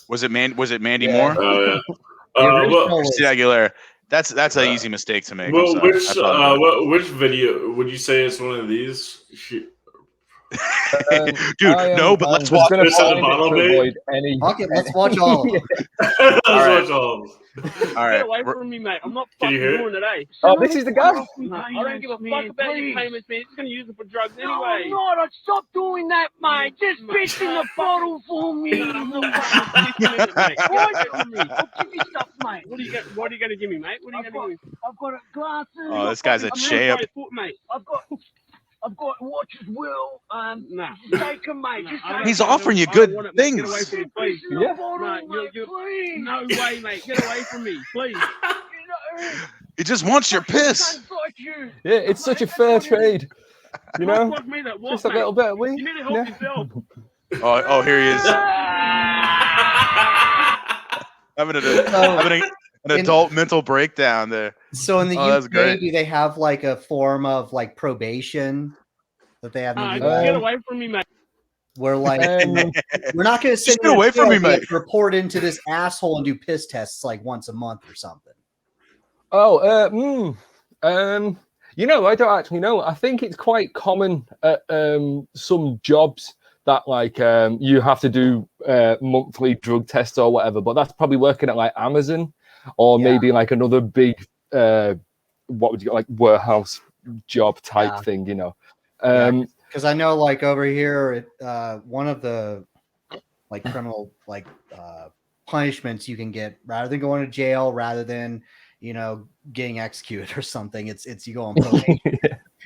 Speaker 2: Was it Mandy Moore?
Speaker 1: Oh yeah.
Speaker 2: Christina Aguilera. That's an easy mistake to make.
Speaker 1: Well, which video would you say is one of these?
Speaker 2: Dude, no, but let's watch this on the bottle, babe.
Speaker 4: Okay, let's watch all of them.
Speaker 1: Watch all of them.
Speaker 2: All right.
Speaker 6: Get away from me, mate. I'm not fucking doing it, eh?
Speaker 5: Oh, this is the guy.
Speaker 6: I don't give a fuck about your payments, man. He's going to use it for drugs anyway.
Speaker 7: No, I'm not. Stop doing that, mate. Just piss in the bottle for me. I'll give you stuff, mate.
Speaker 6: What are you going to give me, mate? What are you going to give me?
Speaker 7: I've got glasses.
Speaker 2: Oh, this guy's a champ.
Speaker 7: I've got watches, Will.
Speaker 6: Nah.
Speaker 7: Take them, mate.
Speaker 2: He's offering you good things.
Speaker 6: Get away from me, please.
Speaker 7: Yeah.
Speaker 6: No way, mate. Get away from me, please.
Speaker 2: He just wants your piss.
Speaker 5: Yeah, it's such a fair trade. You know,
Speaker 6: just
Speaker 5: a little bit of weed.
Speaker 6: You need to help yourself.
Speaker 2: Oh, here he is. having an adult mental breakdown there.
Speaker 4: So in the UK, do they have like a form of like probation that they have in the US?
Speaker 6: Get away from me, mate.
Speaker 4: We're like, we're not going to send
Speaker 2: you away from me, mate.
Speaker 4: Report into this asshole and do piss tests like once a month or something.
Speaker 5: Oh, you know, I don't actually know. I think it's quite common at some jobs that like you have to do monthly drug tests or whatever. But that's probably working at like Amazon or maybe like another big what would you like warehouse job type thing, you know.
Speaker 4: Because I know like over here one of the like criminal like punishments you can get rather than going to jail, rather than getting executed or something, it's you go on probation.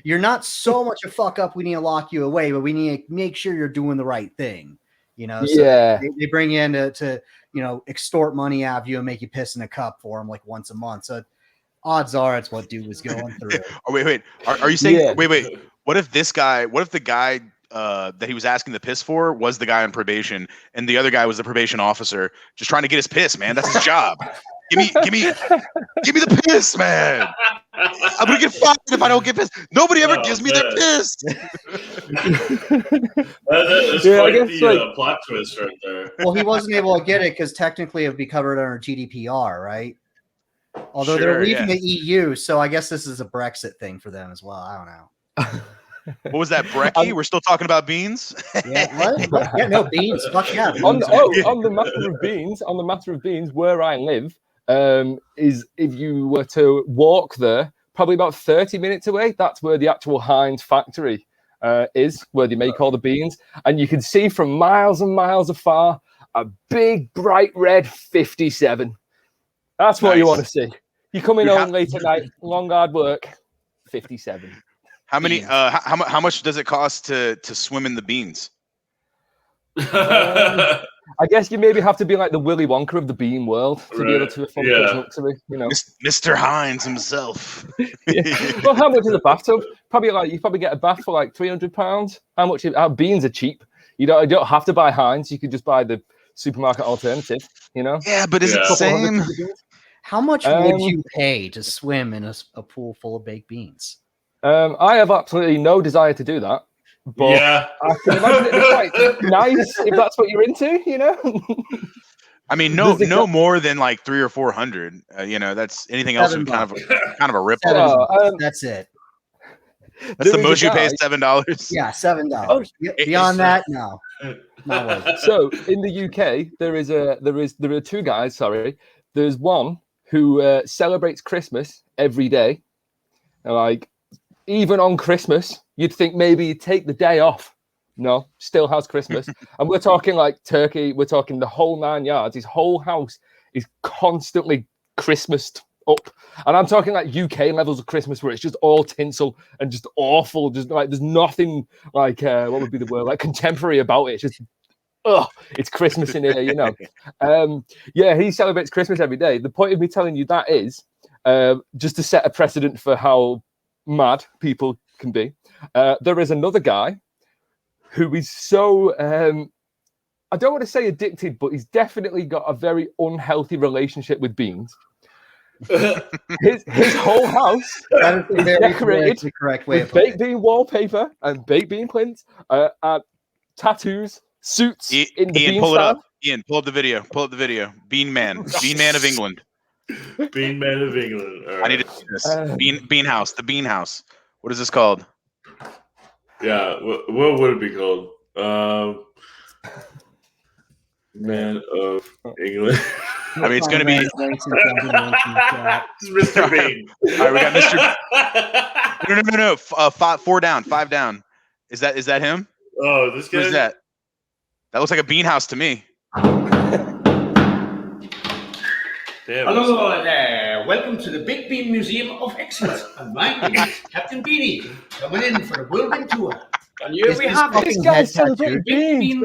Speaker 4: You're not so much a fuck up, we need to lock you away, but we need to make sure you're doing the right thing. So they bring you in to extort money out of you and make you piss in a cup for them like once a month. So odds are it's what dude was going through.
Speaker 2: Oh, wait. Are you saying wait. What if the guy that he was asking the piss for was the guy on probation and the other guy was the probation officer just trying to get his piss, man? That's his job. Give me the piss, man. I'm gonna get fired if I don't get pissed. Nobody ever gives me their piss.
Speaker 1: That's quite the plot twist right there.
Speaker 4: Well, he wasn't able to get it because technically it would be covered under GDPR, right? Although they're leaving the EU, so I guess this is a Brexit thing for them as well. I don't know.
Speaker 2: What was that, Brecky? We're still talking about beans?
Speaker 4: Yeah, what? Yeah, no, beans. Fuck yeah. Beans.
Speaker 5: On the matter of beans, where I live, is if you were to walk there, probably about 30 minutes away, that's where the actual Heinz factory is, where they make all the beans. And you can see from miles and miles afar a big, bright red 57. That's what you want to see. You're coming home late at night, long, hard work, 57.
Speaker 2: How many? How much does it cost to swim in the beans?
Speaker 5: I guess you maybe have to be like the Willy Wonka of the bean world to be able to afford luxury,
Speaker 2: Mr. Heinz himself.
Speaker 5: Well, how much is a bathtub? you probably get a bath for like £300. How much? Our beans are cheap. You don't have to buy Heinz. You could just buy the supermarket alternative.
Speaker 2: Yeah, but is it the same?
Speaker 4: How much would you pay to swim in a pool full of baked beans?
Speaker 5: I have absolutely no desire to do that. But I can imagine it'd be quite nice if that's what you're into,
Speaker 2: I mean, no more than like 300 or 400. That's anything else would kind of a rip.
Speaker 4: That's it.
Speaker 2: That's the most you pay is $7.
Speaker 4: Yeah, $7. Oh, beyond that, no. Not worth it.
Speaker 5: So in the UK, there are two guys. Sorry, there's one who celebrates Christmas every day, like. Even on Christmas, you'd think maybe you'd take the day off. No, still has Christmas. And we're talking like turkey. We're talking the whole 9 yards. His whole house is constantly Christmased up. And I'm talking like UK levels of Christmas where it's just all tinsel and just awful. Just like there's nothing like, what would be the word? Like contemporary about it. It's just, it's Christmas in here, Yeah, he celebrates Christmas every day. The point of me telling you that is just to set a precedent for how mad people can be. There is another guy who is so I don't want to say addicted, but he's definitely got a very unhealthy relationship with beans. His whole house is decorated
Speaker 4: the correct way
Speaker 5: with baked bean wallpaper and baked bean prints, tattoos, suits. In the
Speaker 2: Ian, pull it up. Ian, pull up the video. Pull up the video. Bean Man of England.
Speaker 1: Bean Man of England. Right.
Speaker 2: I need to see this. Bean House. The Bean House. What is this called?
Speaker 1: Yeah. What would it be called? Man of England.
Speaker 2: I mean, it's going to be
Speaker 1: Mr. Bean.
Speaker 2: All right, we got Mr. No. Five down. Is that him?
Speaker 1: Oh, this guy.
Speaker 2: Who's that? That looks like a bean house to me.
Speaker 1: Damn,
Speaker 8: hello there. Welcome to the Big Bean Museum of Excellence. And my name is Captain Beanie, coming in for the whirlwind tour. And here we have
Speaker 5: this guy celebrating beans.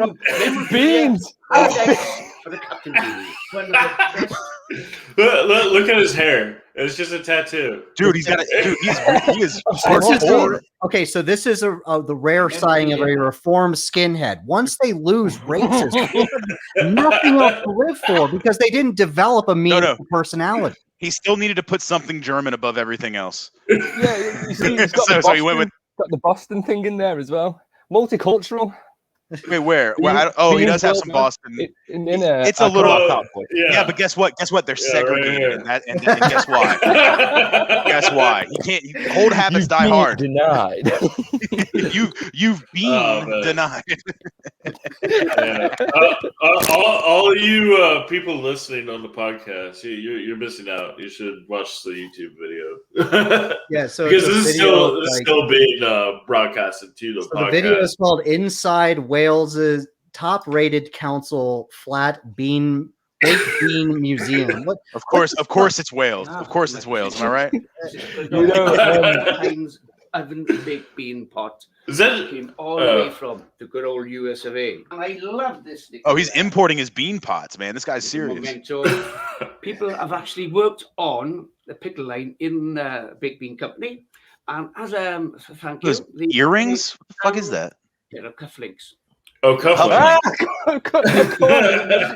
Speaker 5: Beans.
Speaker 8: For the Captain Beanie.
Speaker 1: Look at his hair. It's just a tattoo.
Speaker 2: Dude, he is.
Speaker 4: Okay, so this is the rare signing of a reformed skinhead. Once they lose racism, nothing else to live for because they didn't develop a meaningful personality.
Speaker 2: He still needed to put something German above everything else.
Speaker 5: Yeah, you see, he's got
Speaker 2: so he went with
Speaker 5: the Boston thing in there as well. Multicultural.
Speaker 2: Wait, where? He does have some Boston.
Speaker 5: It's
Speaker 2: a little. Yeah, but guess what? They're segregated,
Speaker 1: right.
Speaker 2: And guess why? Guess why? You can't. Old habits die hard.
Speaker 5: Denied.
Speaker 2: You've been denied.
Speaker 1: Yeah. All you people listening on the podcast, you're missing out. You should watch the YouTube video.
Speaker 4: Yeah, so
Speaker 1: because this is still being broadcasted to the podcast.
Speaker 4: The video is called "Inside Wales's Top-Rated Council Baked Bean Museum." What?
Speaker 2: Of course, it's Wales. Of course, it's Wales. Am I right?
Speaker 8: Oven baked bean pot.
Speaker 1: Is that
Speaker 8: came all the way from the good old US of A. And I love this.
Speaker 2: Oh, he's importing his bean pots, man. This guy's serious.
Speaker 8: People have actually worked on the pickle line in the baked bean company, and as thank you,
Speaker 2: the earrings. What the fuck is that?
Speaker 8: They're cufflinks.
Speaker 1: Oh, cufflinks.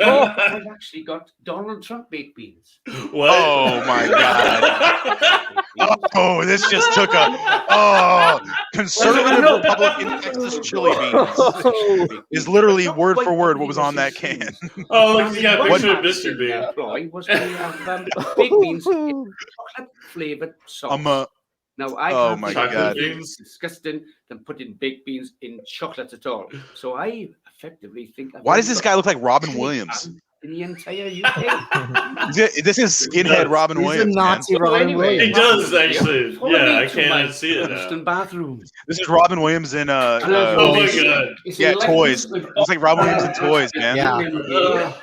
Speaker 8: I've actually got Donald Trump baked beans.
Speaker 1: What?
Speaker 2: Oh my god. Oh, this just took a conservative Republican Texas chili beans. Is literally word for word what was on that can.
Speaker 1: Oh, look, you got a picture of Mr. Bean.
Speaker 8: Was to have baked beans in chocolate flavored sauce. Now, I
Speaker 2: my god,
Speaker 8: it's disgusting than putting baked beans in chocolate at all. So I effectively think.
Speaker 2: Why does this guy look like Robin Williams?
Speaker 8: In the entire UK.
Speaker 2: This is skinhead Robin Williams.
Speaker 4: He's a Nazi Robin Williams.
Speaker 1: He does actually. Yeah, I can't see it now.
Speaker 8: Bathroom.
Speaker 2: This is Robin Williams in
Speaker 1: oh my god.
Speaker 2: Yeah, toys. Looks like Robin Williams in toys, man.
Speaker 4: Yeah.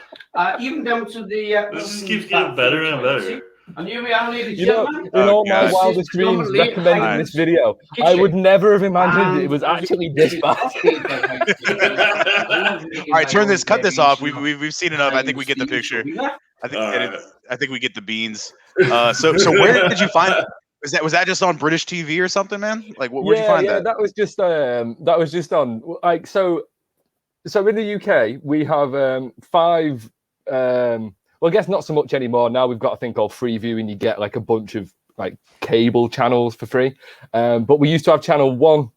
Speaker 8: Even down to the.
Speaker 1: This just keeps getting better and better.
Speaker 8: And here we are, ladies and
Speaker 5: gentlemen. In all my wildest dreams, recommending this video, I would never have imagined it was actually this bad.
Speaker 2: All right, cut this off. We've seen enough. I think we get the picture. I think we get the beans. So where did you find? Was that just on British TV or something, man? Like, where'd you find that?
Speaker 5: That was just on like so. So in the UK, we have 5. Well, I guess not so much anymore. Now we've got a thing called Freeview, and you get like a bunch of like cable channels for free. But we used to have channel 1,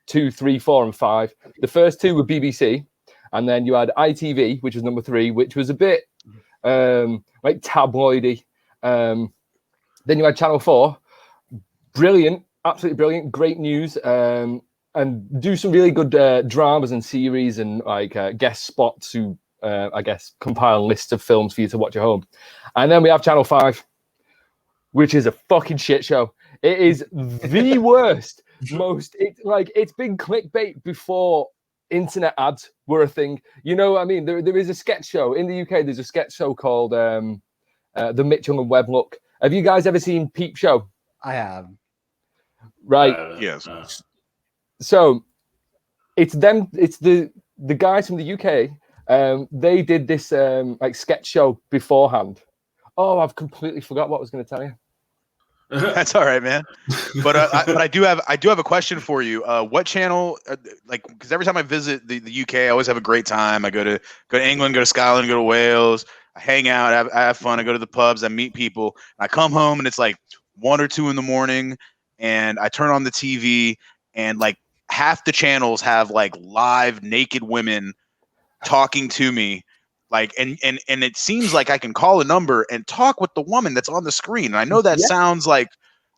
Speaker 5: 2, 3, 4, and 5. The first 2 were BBC, and then you had ITV, which was number 3, which was a bit like tabloidy. Then you had channel 4, brilliant, absolutely brilliant, great news. And do some really good dramas and series and like guest spots who, I guess, compile lists of films for you to watch at home. And then we have Channel 5, which is a fucking shit show. It is the worst, it's been clickbait before internet ads were a thing. You know what I mean? There is a sketch show. In the UK, there's a sketch show called The Mitchell and Webb Look. Have you guys ever seen Peep Show?
Speaker 4: I have.
Speaker 5: Right.
Speaker 2: Yes.
Speaker 5: So it's them. It's the guys from the UK. They did this like sketch show beforehand. Oh, I've completely forgot what I was going to tell you.
Speaker 2: That's all right, man. But I do have a question for you. What channel? Like, because every time I visit the UK, I always have a great time. I go to England, go to Scotland, go to Wales. I hang out, I have fun. I go to the pubs, I meet people. I come home and it's like 1 or 2 in the morning, and I turn on the TV, and like half the channels have like live naked women talking to me, like and it seems like I can call a number and talk with the woman that's on the screen. And I know that sounds like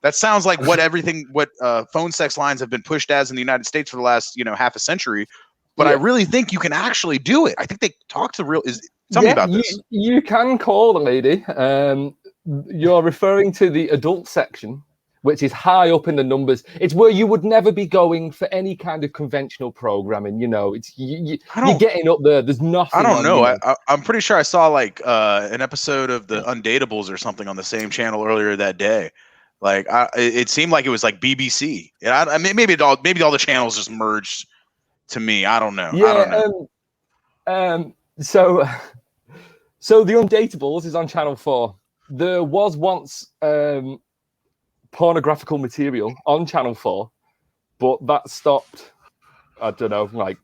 Speaker 2: what phone sex lines have been pushed as in the United States for the last half a century. But I really think you can actually do it. I think they talk to real. Tell me about this.
Speaker 5: You can call the lady. You're referring to the adult section, which is high up in the numbers. It's where you would never be going for any kind of conventional programming. It's you're getting up there. There's nothing.
Speaker 2: I don't know. I'm pretty sure I saw like an episode of the Undateables or something on the same channel earlier that day. Like it seemed like it was like BBC. And maybe all the channels just merged to me. I don't know.
Speaker 5: Yeah. So the Undateables is on Channel 4. There was once pornographical material on Channel 4, but that stopped, I don't know, like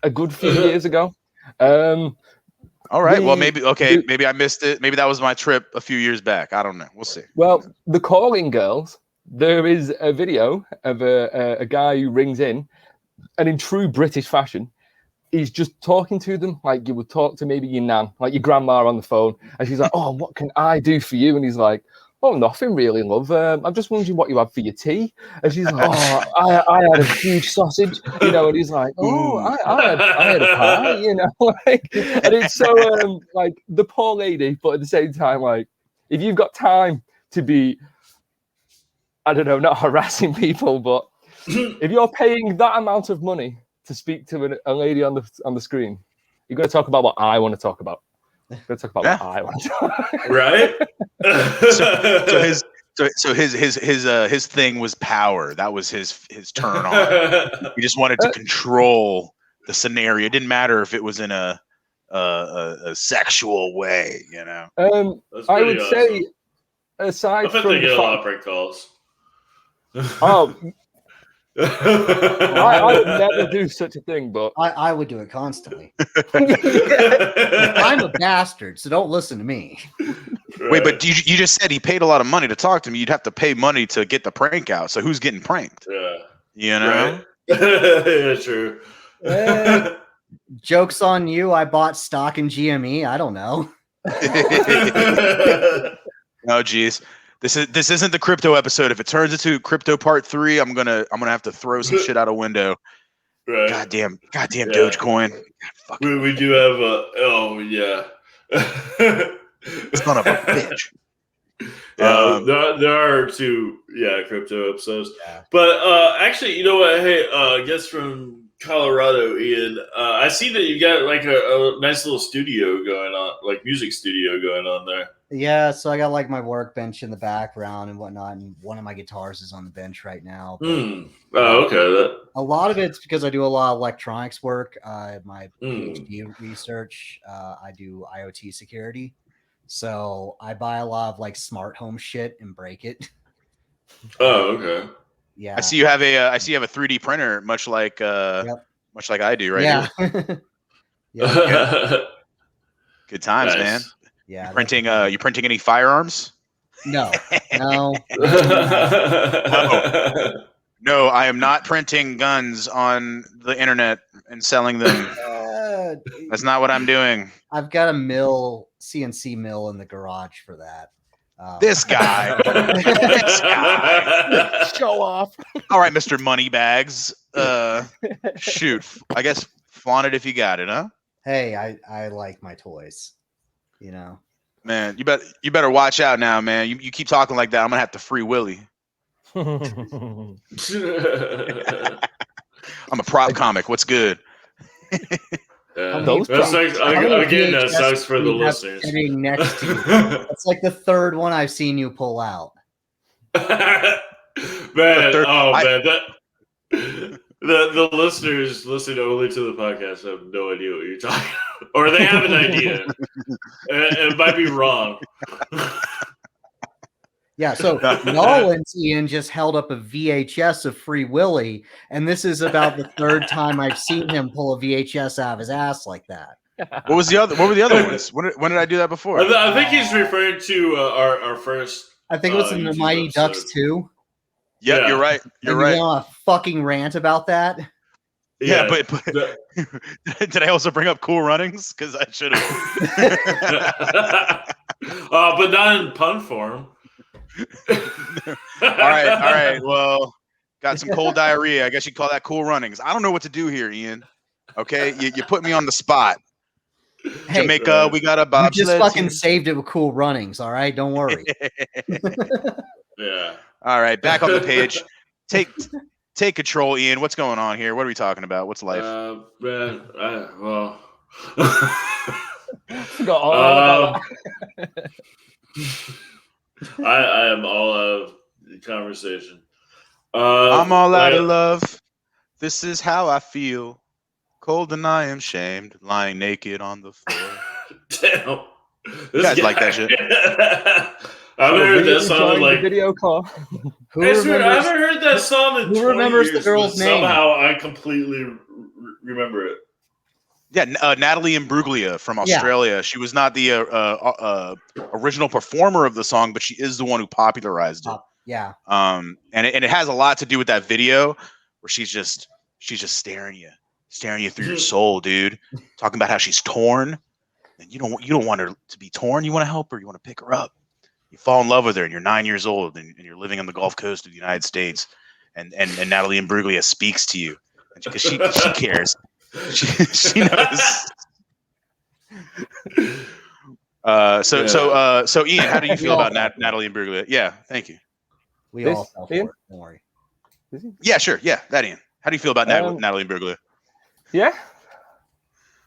Speaker 5: a good few years ago.
Speaker 2: All right. Well, maybe I missed it. Maybe that was my trip a few years back. I don't know. We'll see.
Speaker 5: Well, the Calling Girls, there is a video of a guy who rings in, and in true British fashion, he's just talking to them like you would talk to maybe your nan, like your grandma on the phone. And she's like, "Oh, what can I do for you?" And he's like, "Oh, nothing really, love. I'm just wondering what you had for your tea." And she's like, "Oh, I had a huge sausage, And he's like, "Oh, I had a pie, and it's so like the poor lady, but at the same time, like if you've got time to be, I don't know, not harassing people, but if you're paying that amount of money to speak to a lady on the screen, you're going to talk about what I want to talk about. Let's talk about what I want to talk about.
Speaker 1: Right?
Speaker 2: So his thing was power. That was his turn on. He just wanted to control the scenario. It didn't matter if it was in a sexual way,
Speaker 5: I would say, aside from
Speaker 1: they get a lot of prank calls.
Speaker 5: Oh. I would never do such a thing, but
Speaker 4: I would do it constantly. I'm a bastard, so don't listen to me.
Speaker 2: Right. Wait, but you just said he paid a lot of money to talk to me. You'd have to pay money to get the prank out. So who's getting pranked?
Speaker 1: Yeah. Yeah, true.
Speaker 4: Joke's on you. I bought stock in GME. I don't know.
Speaker 2: Oh, geez. This isn't the crypto episode. If it turns into crypto part 3, I'm gonna have to throw some shit out a window. Right. Goddamn Dogecoin.
Speaker 1: We do have
Speaker 2: Son of a bitch.
Speaker 1: There are 2 crypto episodes. Yeah. But actually, you know what? Hey, guest from Colorado, Ian. I see that you got like a nice little studio going on, like music studio going on there.
Speaker 4: Yeah, so I got like my workbench in the background and whatnot, and one of my guitars is on the bench right now.
Speaker 1: Oh, okay.
Speaker 4: A lot of it's because I do a lot of electronics work. My PhD research, I do IoT security. So I buy a lot of like smart home shit and break it.
Speaker 1: Oh, okay.
Speaker 4: Yeah.
Speaker 2: I see you have a 3D printer, much like much like I do right here.
Speaker 4: Yeah.
Speaker 2: Good times,
Speaker 1: Nice.
Speaker 2: man.
Speaker 4: Yeah.
Speaker 2: You printing any firearms?
Speaker 4: No.
Speaker 2: No, I am not printing guns on the internet and selling them. That's not what I'm doing.
Speaker 4: I've got a CNC mill in the garage for that.
Speaker 2: This guy.
Speaker 5: Show off.
Speaker 2: All right, Mr. Moneybags. Shoot. I guess flaunt it if you got it, huh?
Speaker 4: Hey, I like my toys. You know.
Speaker 2: Man, you better watch out now, man. You keep talking like that, I'm gonna have to free Willy. I'm a prop comic. What's good?
Speaker 1: That sucks for the listeners.
Speaker 4: Next to you. That's like the third one I've seen you pull out.
Speaker 1: Man, the listeners listening only to the podcast have no idea what you're talking about. Or they have an idea. It might be wrong.
Speaker 4: Yeah, so Nolan's Ian just held up a VHS of Free Willy, and this is about the third time I've seen him pull a VHS out of his ass like that.
Speaker 2: What were the other ones? When did I do that before?
Speaker 1: I think he's referring to our first.
Speaker 4: I think it was in the Mighty Ducks 2.
Speaker 2: Yeah, you're right. You're right.
Speaker 4: You want a fucking rant about that?
Speaker 2: Yeah, but did I also bring up Cool Runnings? Because I should have.
Speaker 1: But not in pun form.
Speaker 2: All right. Well, got some cold diarrhea. I guess you call that Cool Runnings. I don't know what to do here, Ian. Okay, you put me on the spot.
Speaker 4: Hey,
Speaker 2: Jamaica, we got a bobsled.
Speaker 4: You just fucking saved it with Cool Runnings. All right, don't worry.
Speaker 1: Yeah.
Speaker 2: All right, back on the page. Take control, Ian. What's going on here? What are we talking about? What's life?
Speaker 1: Man, I am all out of conversation.
Speaker 2: I'm all out of love. This is how I feel. Cold and I am shamed, lying naked on the floor.
Speaker 1: Damn.
Speaker 2: You guys like that shit?
Speaker 1: I haven't heard that song in like
Speaker 5: video call.
Speaker 1: I haven't heard that song in 20
Speaker 4: remembers
Speaker 1: years,
Speaker 4: the girl's name?
Speaker 1: Somehow I completely remember it.
Speaker 2: Yeah, Natalie Imbruglia from Australia. Yeah. She was not the original performer of the song, but she is the one who popularized it.
Speaker 4: Yeah.
Speaker 2: And it has a lot to do with that video where she's just staring you through your soul, dude. Talking about how she's torn, and you don't want her to be torn. You want to help her. You want to pick her up. You fall in love with her, and you're 9 years old, and you're living on the Gulf Coast of the United States, and Natalie Imbruglia speaks to you because she cares. She knows. So Ian, how do you feel about Natalie Imbruglia? Yeah, thank you.
Speaker 4: We all fell for it. Don't worry.
Speaker 2: Yeah, sure. Yeah, that Ian. How do you feel about Natalie Imbruglia?
Speaker 5: Yeah.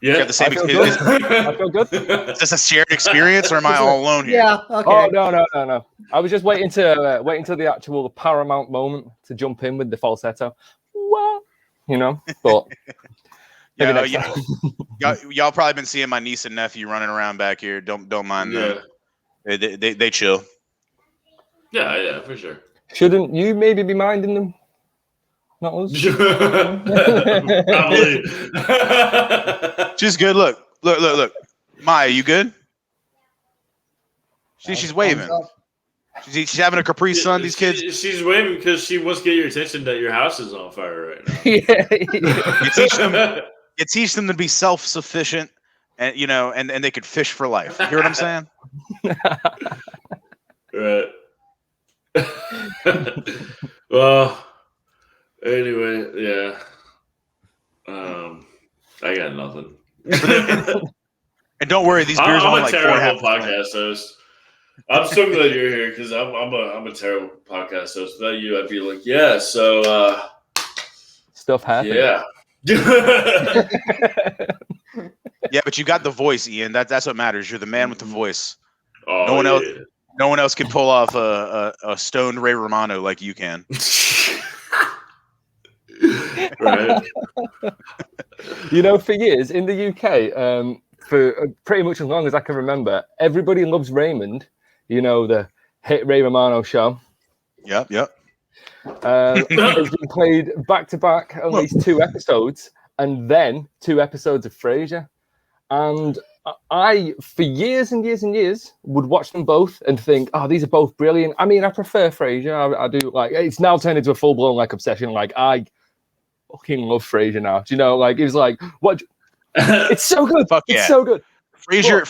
Speaker 2: You have the same experience.
Speaker 5: I feel good.
Speaker 2: Is this a shared experience, or am I all alone here?
Speaker 4: Yeah. Okay.
Speaker 5: Oh no. I was just waiting till the actual paramount moment to jump in with the falsetto. What? But.
Speaker 2: Y'all probably been seeing my niece and nephew running around back here. Don't mind them. They chill.
Speaker 1: Yeah, for sure.
Speaker 5: Shouldn't you maybe be minding them? Not us.
Speaker 1: Probably.
Speaker 2: She's good. Look. Maya, you good? She's waving. She's having a Capri Sun. These kids.
Speaker 1: She's waving because she wants to get your attention that your house is on fire right now.
Speaker 2: You teach them to be self-sufficient, and and they could fish for life. You hear what I'm saying?
Speaker 1: Right. Well, anyway, yeah. I got nothing.
Speaker 2: And don't worry, these beers
Speaker 1: I'm
Speaker 2: are
Speaker 1: a
Speaker 2: like
Speaker 1: terrible podcast host. I'm so glad you're here because I'm a terrible podcast host. Without you, I'd be like, yeah. So
Speaker 5: stuff happens.
Speaker 1: Yeah.
Speaker 2: Yeah, but you got the voice, Ian. That's what matters. You're the man with the voice.
Speaker 1: Oh,
Speaker 2: no one else can pull off a stoned Ray Romano like you can.
Speaker 1: Right.
Speaker 5: For years in the UK, for pretty much as long as I can remember, Everybody Loves Raymond. The hit Ray Romano show.
Speaker 2: Yep.
Speaker 5: It's been played back to back, at least 2 episodes, and then 2 episodes of Frasier. And I, for years and years and years, would watch them both and think, "Oh, these are both brilliant." I mean, I prefer Frasier. I do like. It's now turned into a full blown like obsession. Like I fucking love Frasier now. Do you know? Like it was like what? It's so good. It's so good.
Speaker 2: Frasier.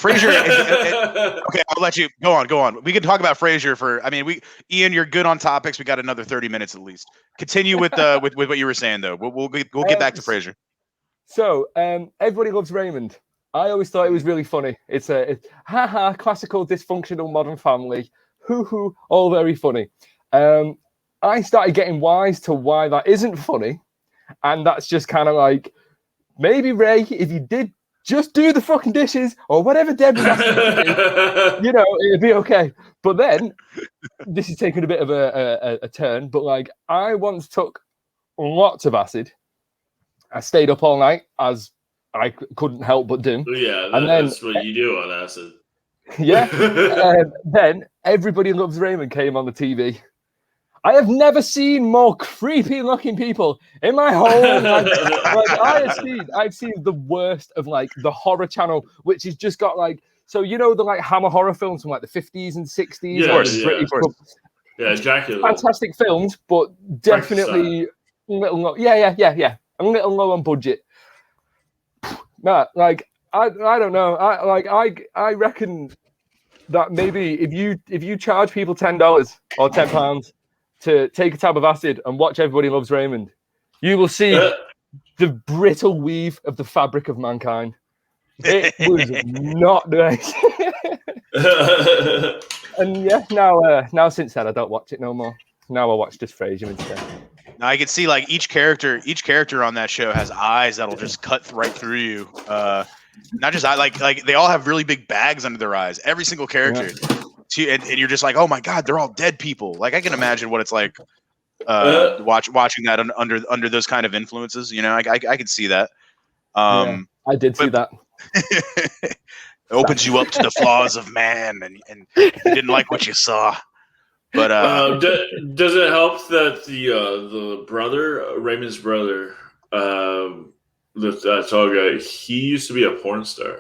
Speaker 2: Okay, I'll let you go on. We can talk about Frasier for. I mean, Ian, you're good on topics. We got another 30 minutes at least. Continue with what you were saying though. We'll get back to Frasier.
Speaker 5: So, Everybody Loves Raymond. I always thought it was really funny. It's classical dysfunctional modern family. Hoo, all very funny. I started getting wise to why that isn't funny, and that's just kind of like maybe Ray, if you did just do the fucking dishes or whatever Deb was asking you to do, it'd be okay. But then this is taking a bit of a turn. But like, I once took lots of acid. I stayed up all night as I couldn't help but do.
Speaker 1: Yeah, that's what you do on acid.
Speaker 5: Yeah. Then Everybody Loves Raymond came on the TV. I have never seen more creepy looking people in my whole life. I've seen the worst of like the horror channel, which has just got like, so the like Hammer horror films from like the 50s and 60s.
Speaker 1: Yeah, Dracula.
Speaker 5: Fantastic films, but definitely a little low. Yeah. A little low on budget. No, like I don't know. I reckon that maybe if you charge people $10 or £10 to take a tab of acid and watch Everybody Loves Raymond, you will see the brittle weave of the fabric of mankind. It was not nice. And yeah, now since then I don't watch it no more. Now I watch just Frasier instead.
Speaker 2: Now I can see like each character on that show has eyes that'll just cut right through you. Not just like they all have really big bags under their eyes. Every single character. Yeah. And you're just like, oh my god, they're all dead people. Like I can imagine what it's like watching that under those kind of influences. I could see that.
Speaker 5: I did see that.
Speaker 2: It opens you up to the flaws of man, and you didn't like what you saw. But
Speaker 1: does it help that the brother, Raymond's brother, the tall guy, he used to be a porn star?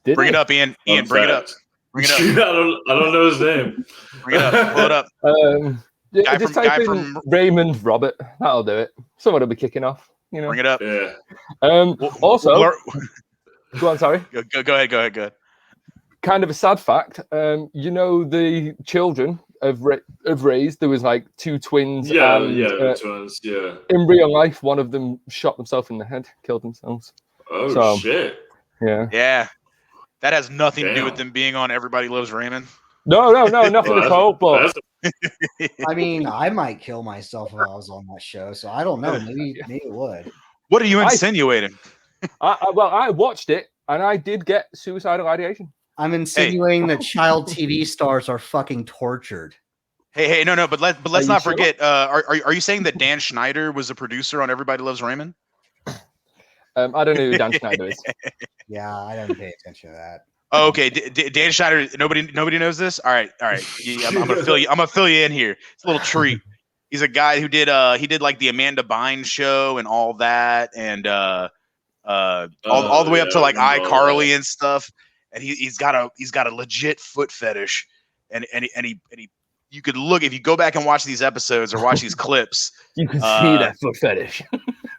Speaker 2: Bring it up, Ian. Ian, bring it up. Bring it up.
Speaker 1: I don't know his name.
Speaker 2: Bring it up. Pull it up.
Speaker 5: Just type in Raymond Robert. That'll do it. Someone will be kicking off.
Speaker 2: Bring it up.
Speaker 1: Yeah.
Speaker 5: Also, go on. Sorry.
Speaker 2: Go ahead.
Speaker 5: Kind of a sad fact. The children of Ray's, there was like 2 twins.
Speaker 1: Twins. Yeah.
Speaker 5: In real life, one of them shot themselves in the head, killed themselves.
Speaker 1: Oh shit.
Speaker 5: Yeah.
Speaker 2: Yeah. That has nothing to do with them being on Everybody Loves Raymond.
Speaker 5: No, nothing at all. But
Speaker 4: I mean, I might kill myself if I was on that show, so I don't know. Maybe it would.
Speaker 2: What are you insinuating?
Speaker 5: I watched it and I did get suicidal ideation.
Speaker 4: I'm insinuating that child TV stars are fucking tortured.
Speaker 2: Hey, no, but let's not forget. Are you saying that Dan Schneider was a producer on Everybody Loves Raymond?
Speaker 5: I don't know who Dan Schneider is.
Speaker 4: Yeah, I don't pay attention to that.
Speaker 2: Oh, okay, Dan Schneider. Nobody knows this. All right. I'm gonna fill you in here. It's a little treat. He's a guy who did like the Amanda Bynes show and all that, and all the way up to like iCarly and stuff. And he's got a legit foot fetish, and he you could look if you go back and watch these episodes or watch these clips.
Speaker 5: You can see that foot fetish.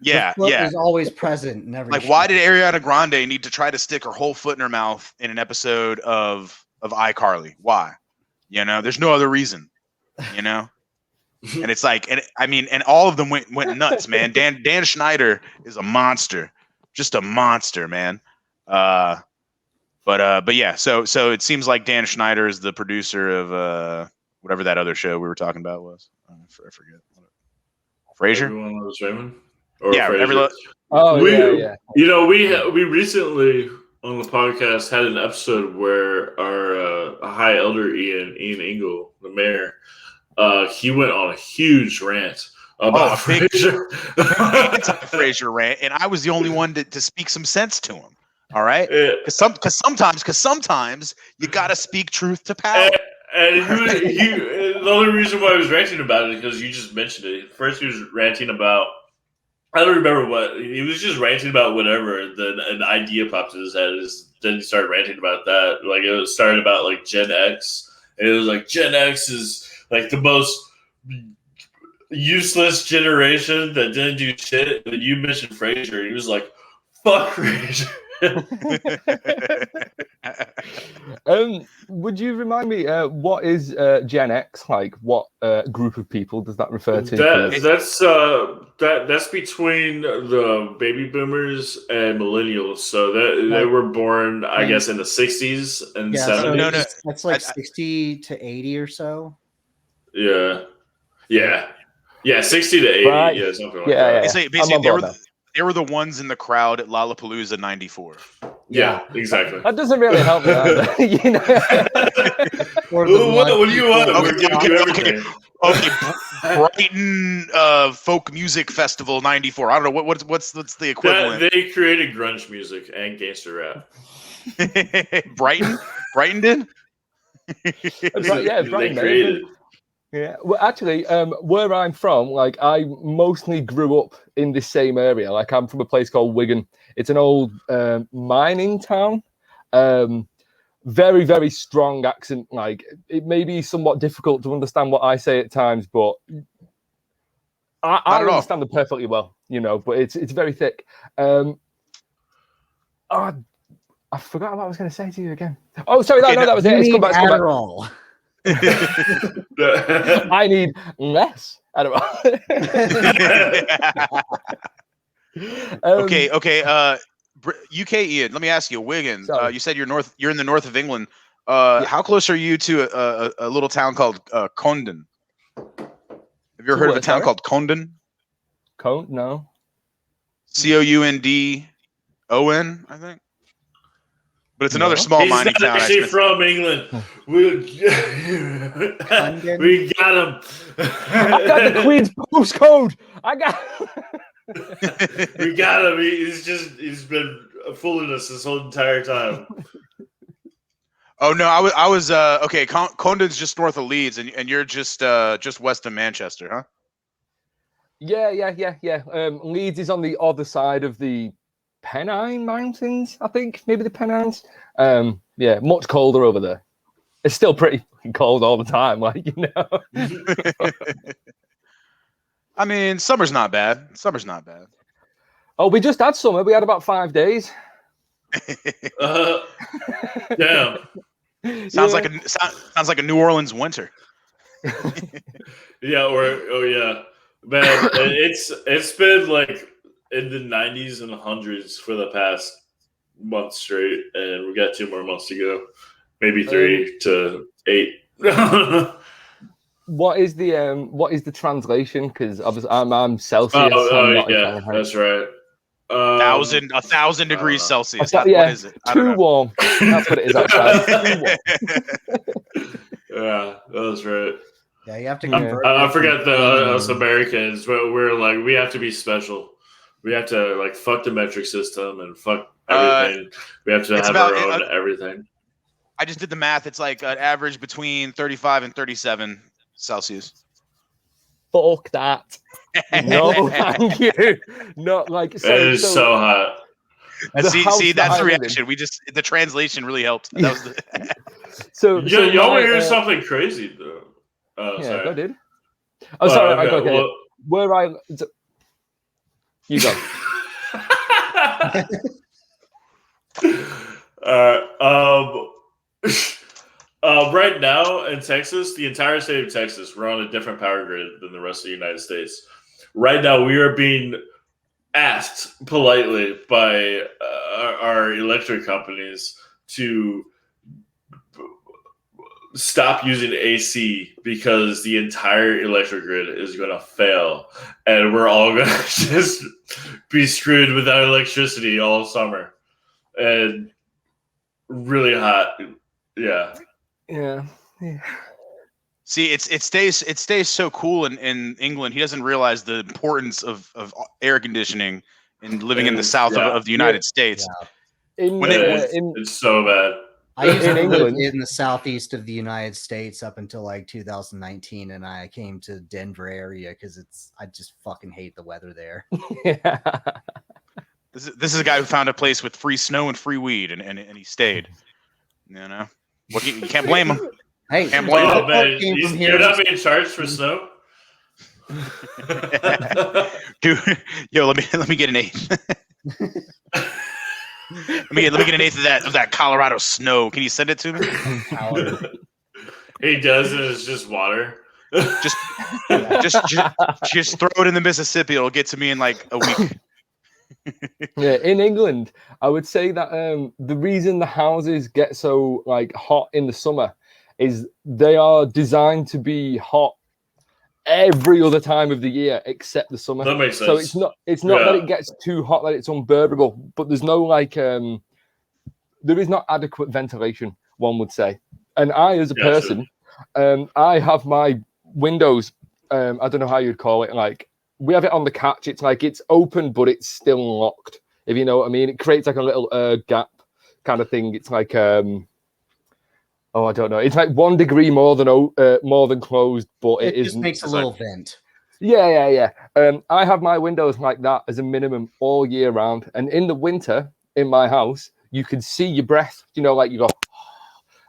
Speaker 2: Yeah,
Speaker 4: is always present. Never.
Speaker 2: Like, why did Ariana Grande need to try to stick her whole foot in her mouth in an episode of iCarly? Why? There's no other reason. And it's like, and all of them went nuts, man. Dan Schneider is a monster, just a monster, man. But yeah, so it seems like Dan Schneider is the producer of whatever that other show we were talking about was. I forget. Frasier?
Speaker 1: Everyone Loves Raymond?
Speaker 2: Yeah,
Speaker 1: Frasier.
Speaker 5: Yeah.
Speaker 1: We recently on the podcast had an episode where our high elder Ian Engel, the mayor, he went on a huge rant about Frasier.
Speaker 2: Frasier rant, and I was the only one to speak some sense to him. All right, because sometimes you got to speak truth to power.
Speaker 1: And the only reason why I was ranting about it is because you just mentioned it. First, he was ranting about, I don't remember what, he was just ranting about whatever. Then an idea popped in his head. Then he started ranting about that. Like, it started about, like, Gen X. And it was like, Gen X is, like, the most useless generation that didn't do shit. And you mentioned Frasier. And he was like, fuck Frasier.
Speaker 5: Would you remind me what is Gen X like? What group of people does that refer to?
Speaker 1: That's between the baby boomers and millennials. So they were born, I guess, in the 60s and 70s.
Speaker 4: So that's like 60 to 80 or so.
Speaker 1: Yeah, 60 to 80.
Speaker 5: Right.
Speaker 1: Yeah, something like that.
Speaker 2: Basically, they were the ones in the crowd at Lollapalooza '94.
Speaker 1: Yeah, exactly.
Speaker 5: That doesn't really help me either, you know.
Speaker 1: What do you want?
Speaker 2: Okay. Brighton Folk Music Festival '94. I don't know what's the equivalent.
Speaker 1: They created grunge music and gangster rap.
Speaker 2: Brighton did.
Speaker 5: Brighton
Speaker 1: created.
Speaker 5: Yeah, well, actually, where I'm from, like, I mostly grew up in this same area. Like, I'm from a place called Wigan. It's an old mining town. Very, very strong accent. Like, it may be somewhat difficult to understand what I say at times, but I understand them perfectly well, you know, but it's very thick. I forgot what I was going to say to you again. Oh, sorry, that was it. It's come back. I need less. I don't know.
Speaker 2: Okay. UK Ian, let me ask you, Wigan. You said you're in the north of England. How close are you to a little town called Condon? Have you ever heard of a town called Condon?
Speaker 5: No.
Speaker 2: Coundon, I think. But it's another small mining town.
Speaker 1: He's actually from England. We got him.
Speaker 5: I got the Queen's postcode.
Speaker 1: We got him. He's been fooling us this whole entire time.
Speaker 2: Oh no, I was okay. Condon's just north of Leeds, and you're just west of Manchester, huh?
Speaker 5: Yeah. Leeds is on the other side of the Pennine Mountains, I think. Maybe the Pennines. Much colder over there. It's still pretty cold all the time, like, you know.
Speaker 2: I mean, summer's not bad.
Speaker 5: Oh, we just had summer. We had about 5 days.
Speaker 1: Damn.
Speaker 2: Sounds like a New Orleans winter.
Speaker 1: Yeah. Man, it's been like in the 90s and 100s for the past month straight, and we got 2 more months to go, maybe 3 to 8.
Speaker 5: What is the translation? Because I'm Celsius.
Speaker 1: That's right.
Speaker 2: 1,000 degrees Celsius. What is it?
Speaker 5: Too warm. That's what it is outside.
Speaker 1: Yeah, that's right.
Speaker 4: Yeah, you have to convert.
Speaker 1: I forget us Americans. We're like, we have to be special. We have to like fuck the metric system and fuck everything. We have to have our own everything.
Speaker 2: I just did the math. It's like an average between 35 and 37 Celsius.
Speaker 5: Fuck that. No, thank you. Not like
Speaker 1: it is so hot.
Speaker 2: And see, that's the reaction. The translation really helped. That was the
Speaker 1: y'all want to hear something crazy though? Sorry.
Speaker 5: Go, dude. Oh, sorry. Okay. Well, you go.
Speaker 1: Right now in Texas, the entire state of Texas, we're on a different power grid than the rest of the United States. Right now, we are being asked politely by our electric companies to stop using AC because the entire electric grid is going to fail, and we're all going to just be screwed without electricity all summer, and really hot. Yeah.
Speaker 2: See, it stays so cool in England. He doesn't realize the importance of air conditioning and living in the south of the United States.
Speaker 1: Yeah. It's so bad.
Speaker 4: I used
Speaker 5: In
Speaker 4: to live
Speaker 5: England.
Speaker 4: in the southeast of the United States up until like 2019, and I came to Denver area because I just fucking hate the weather there.
Speaker 5: Yeah.
Speaker 2: This is a guy who found a place with free snow and free weed, and he stayed. You know, you can't blame him.
Speaker 4: Hey,
Speaker 2: Can't blame
Speaker 1: Oh
Speaker 2: him.
Speaker 1: man, you're not being charged for snow.
Speaker 2: Dude, yo, let me get an eighth. let me get an eighth of that Colorado snow. Can you send it to me?
Speaker 1: He does, and it's just water.
Speaker 2: just throw it in the Mississippi. It'll get to me in like a week.
Speaker 5: Yeah, in England, I would say that the reason the houses get so like hot in the summer is they are designed to be hot every other time of the year except the summer.
Speaker 1: That makes sense.
Speaker 5: So it's not that it gets too hot that it's unbearable, but there's no like there is not adequate ventilation, one would say. And I, as a person, I have my windows. I don't know how you'd call it. Like we have it on the catch. It's like it's open, but it's still locked. If you know what I mean, it creates like a little gap kind of thing. It's like I don't know. It's like 1 degree more than closed, but it
Speaker 4: just makes a little vent.
Speaker 5: Yeah. I have my windows like that as a minimum all year round. And in the winter, in my house, you can see your breath. You know, like you go,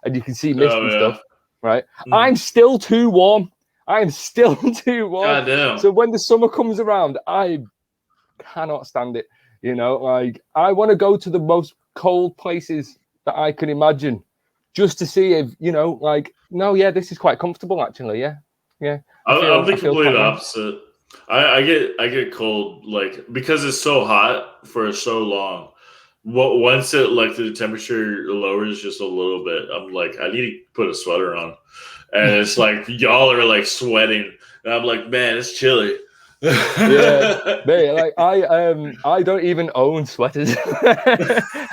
Speaker 5: and you can see mist and stuff, right? I'm still too warm. I'm still too warm.
Speaker 1: God damn.
Speaker 5: So when the summer comes around, I cannot stand it. You know, like I want to go to the most cold places that I can imagine, just to see if, you know, like, no, yeah, this is quite comfortable actually. Yeah.
Speaker 1: I'm the complete opposite. I get cold, like, because it's so hot for so long. Once it, like, the temperature lowers just a little bit, I'm like, I need to put a sweater on. And it's like, y'all are like sweating. And I'm like, man, it's chilly.
Speaker 5: Yeah, man, like I don't even own sweaters.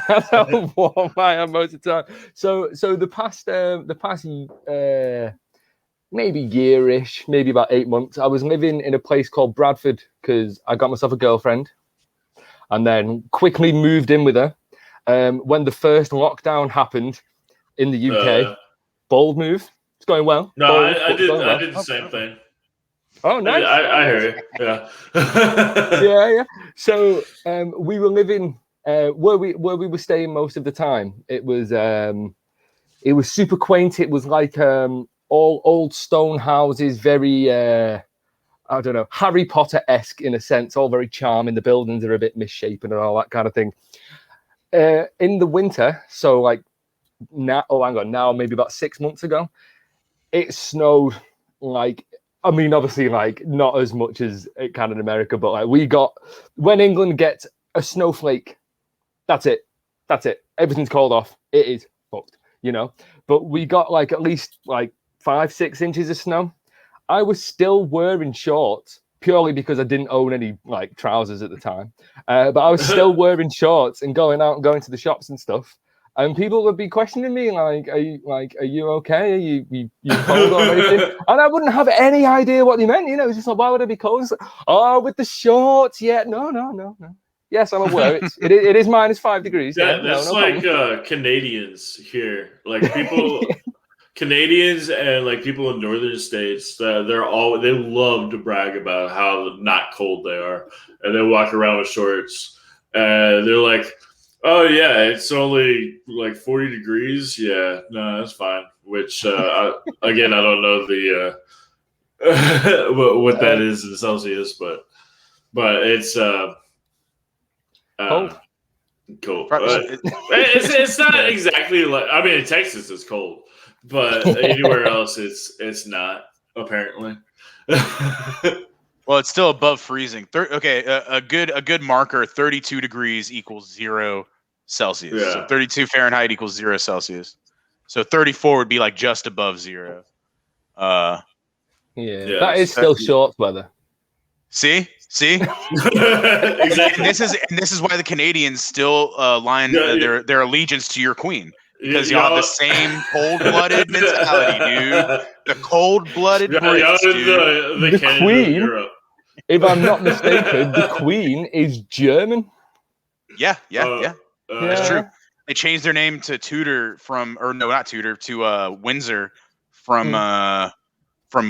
Speaker 5: That's how warm I am most of the time. So the past maybe yearish, maybe about 8 months, I was living in a place called Bradford because I got myself a girlfriend, and then quickly moved in with her. When the first lockdown happened in the UK, bold move. It's going well.
Speaker 1: No,
Speaker 5: bold,
Speaker 1: I did the same thing.
Speaker 5: Oh, nice.
Speaker 1: I hear you. Yeah.
Speaker 5: Yeah. So we were living where we were staying most of the time. It was super quaint. It was like all old stone houses, very I don't know, Harry Potter-esque in a sense, all very charming. The buildings are a bit misshapen and all that kind of thing. In the winter, so like now maybe about 6 months ago, it snowed like, I mean, obviously, like, not as much as it can in America, but like when England gets a snowflake, that's it. Everything's called off. It is fucked, you know? But we got like at least like 5-6 inches of snow. I was still wearing shorts purely because I didn't own any like trousers at the time. But I was still wearing shorts and going out and going to the shops and stuff. And people would be questioning me, like, "Are you okay? Are you cold or anything?" And I wouldn't have any idea what they meant. You know, it's just like, why would I be cold? Like, oh, with the shorts, yeah. No. Yes, I'm aware. It is -5 degrees.
Speaker 1: Yeah, that's no like Canadians here, like people, Canadians and like people in northern states. They love to brag about how not cold they are, and they walk around with shorts, and they're like, oh yeah, it's only like 40 degrees. Yeah, no, that's fine. Which again, I don't know the what that is in Celsius, but it's cold. Cold. It's not exactly like, I mean, in Texas it's cold, but anywhere else it's not, apparently.
Speaker 2: Well, it's still above freezing. A good marker, 32 degrees equals 0 Celsius.
Speaker 1: Yeah.
Speaker 2: So 32 Fahrenheit equals 0 Celsius. So 34 would be like just above 0.
Speaker 5: That is still short weather.
Speaker 2: See?
Speaker 1: Exactly.
Speaker 2: And this is why the Canadians still line their allegiance to your queen. Because y'all have the same cold-blooded mentality, dude. The cold-blooded Brits, dude.
Speaker 5: The queen, if I'm not mistaken, the queen is German.
Speaker 2: Yeah. That's true. they changed their name to Tudor not Tudor to Windsor from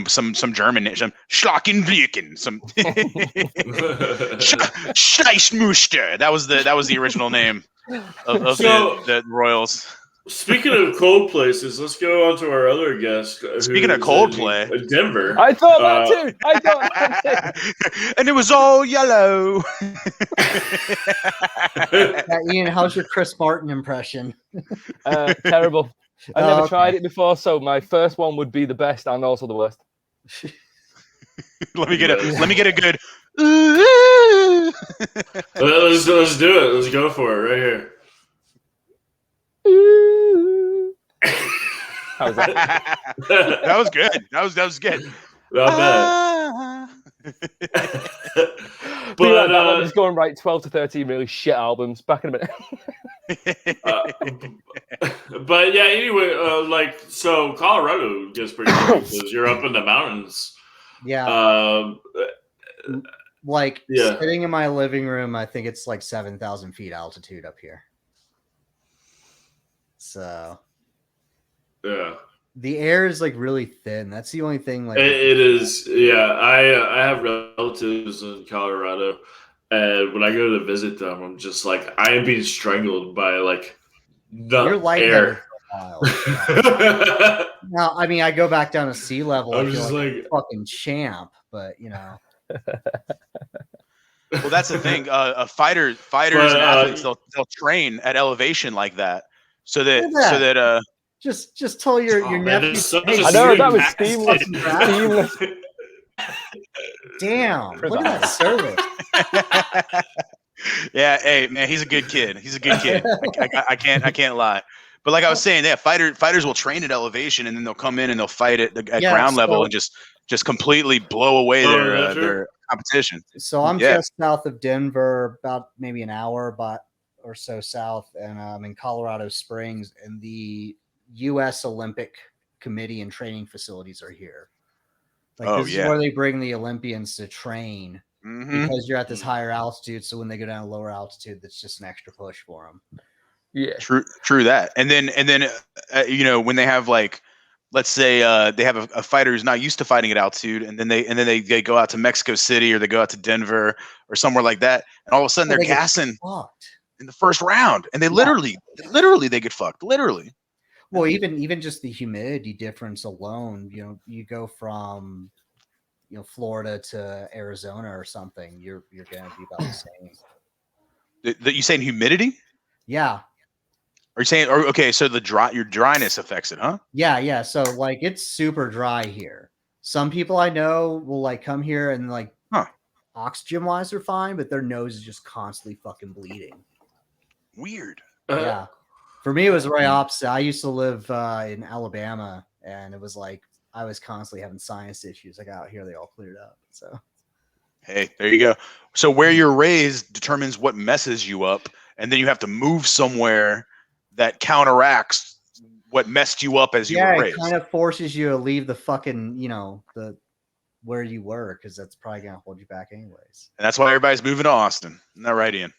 Speaker 2: some German name, some Schlackenblicken, some Schleichmuster. That was the original name of the Royals.
Speaker 1: Speaking of cold places, let's go on to our other guest.
Speaker 2: Speaking of Coldplay,
Speaker 1: Denver.
Speaker 5: I thought that too. I thought that too.
Speaker 2: And it was all yellow.
Speaker 4: Ian, how's your Chris Martin impression?
Speaker 5: Terrible. I've never tried it before, so my first one would be the best and also the worst.
Speaker 2: Let me get a good.
Speaker 1: Let's do it. Let's go for it right here.
Speaker 5: How was that?
Speaker 2: That was good. That was good.
Speaker 1: Not bad.
Speaker 5: But that one was going right 12 to 13 really shit albums back in a minute.
Speaker 1: But yeah, anyway, so Colorado gets pretty cool because you're up in the mountains.
Speaker 4: Yeah. Sitting in my living room, I think it's like 7,000 feet altitude up here. So
Speaker 1: yeah,
Speaker 4: the air is like really thin. That's the only thing. Like
Speaker 1: it is. Yeah, I have relatives in Colorado, and when I go to visit them, I'm just like I am being strangled by like the air.
Speaker 4: Now, I mean, I go back down to sea level.
Speaker 1: I'm
Speaker 4: I feel
Speaker 1: just
Speaker 4: like a fucking champ, but you know.
Speaker 2: Well, that's the thing. Fighters and athletes, they'll train at elevation like that, so that
Speaker 4: just tell your nephew.
Speaker 5: I know that was seamless.
Speaker 4: Damn! Look at that service.
Speaker 2: Yeah, hey man, he's a good kid. I can't lie. But like I was saying, yeah, fighters will train at elevation and then they'll come in and they'll fight at ground level and just completely blow away their competition.
Speaker 4: So I'm just south of Denver, about maybe an hour or so south, and I'm in Colorado Springs, and the U.S. Olympic Committee and training facilities are here. This is where they bring the Olympians to train because you're at this higher altitude. So when they go down to lower altitude, that's just an extra push for them.
Speaker 2: Yeah, true that. And then when they have let's say they have a fighter who's not used to fighting at altitude, and then they go out to Mexico City or they go out to Denver or somewhere like that, and all of a sudden they're gassing in the first round, and they literally they get fucked, literally.
Speaker 4: Well, even just the humidity difference alone, you go from Florida to Arizona or something, you're gonna be about the same.
Speaker 2: You saying humidity?
Speaker 4: Yeah.
Speaker 2: Are you saying? Okay, so your dryness affects it, huh?
Speaker 4: Yeah. So it's super dry here. Some people I know will come here and oxygen wise they're fine, but their nose is just constantly fucking bleeding.
Speaker 2: Weird.
Speaker 4: Yeah. For me, it was right opposite. I used to live in Alabama, and it was I was constantly having sinus issues. I got out here, they all cleared up. So,
Speaker 2: hey, there you go. So where you're raised determines what messes you up, and then you have to move somewhere that counteracts what messed you up as you were raised.
Speaker 4: It kind of forces you to leave the fucking, the where you were, because that's probably gonna hold you back anyways.
Speaker 2: And that's why everybody's moving to Austin. Isn't that right, Ian?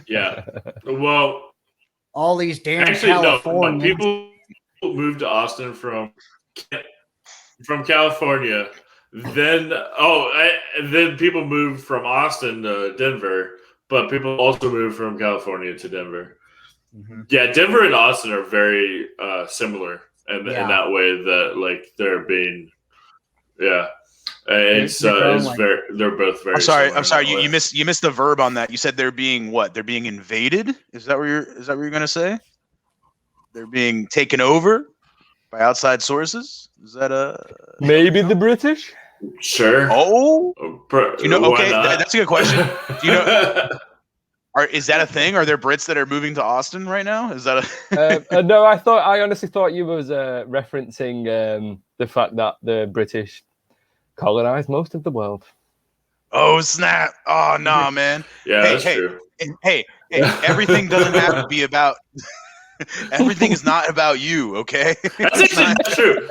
Speaker 1: Yeah. Well,
Speaker 4: all these damn California
Speaker 1: people moved to Austin from California. Then then people moved from Austin to Denver, but people also moved from California to Denver. Mm-hmm. Yeah, Denver and Austin are very similar in that way that they're being they're both very.
Speaker 2: I'm sorry. You missed the verb on that. You said they're being what? They're being invaded. Is that what you're gonna say? They're being taken over by outside sources. Is that
Speaker 5: maybe the British?
Speaker 2: Sure. Oh, do you know? Okay, that's a good question. Do you know? Is that a thing? Are there Brits that are moving to Austin right now? Is that a?
Speaker 5: No, I honestly thought you was referencing the fact that the British colonized most of the world.
Speaker 2: Oh snap! Oh no, man.
Speaker 1: Yeah, that's true.
Speaker 2: Hey, everything doesn't have to be about. Everything is not about you, okay?
Speaker 1: That's actually true.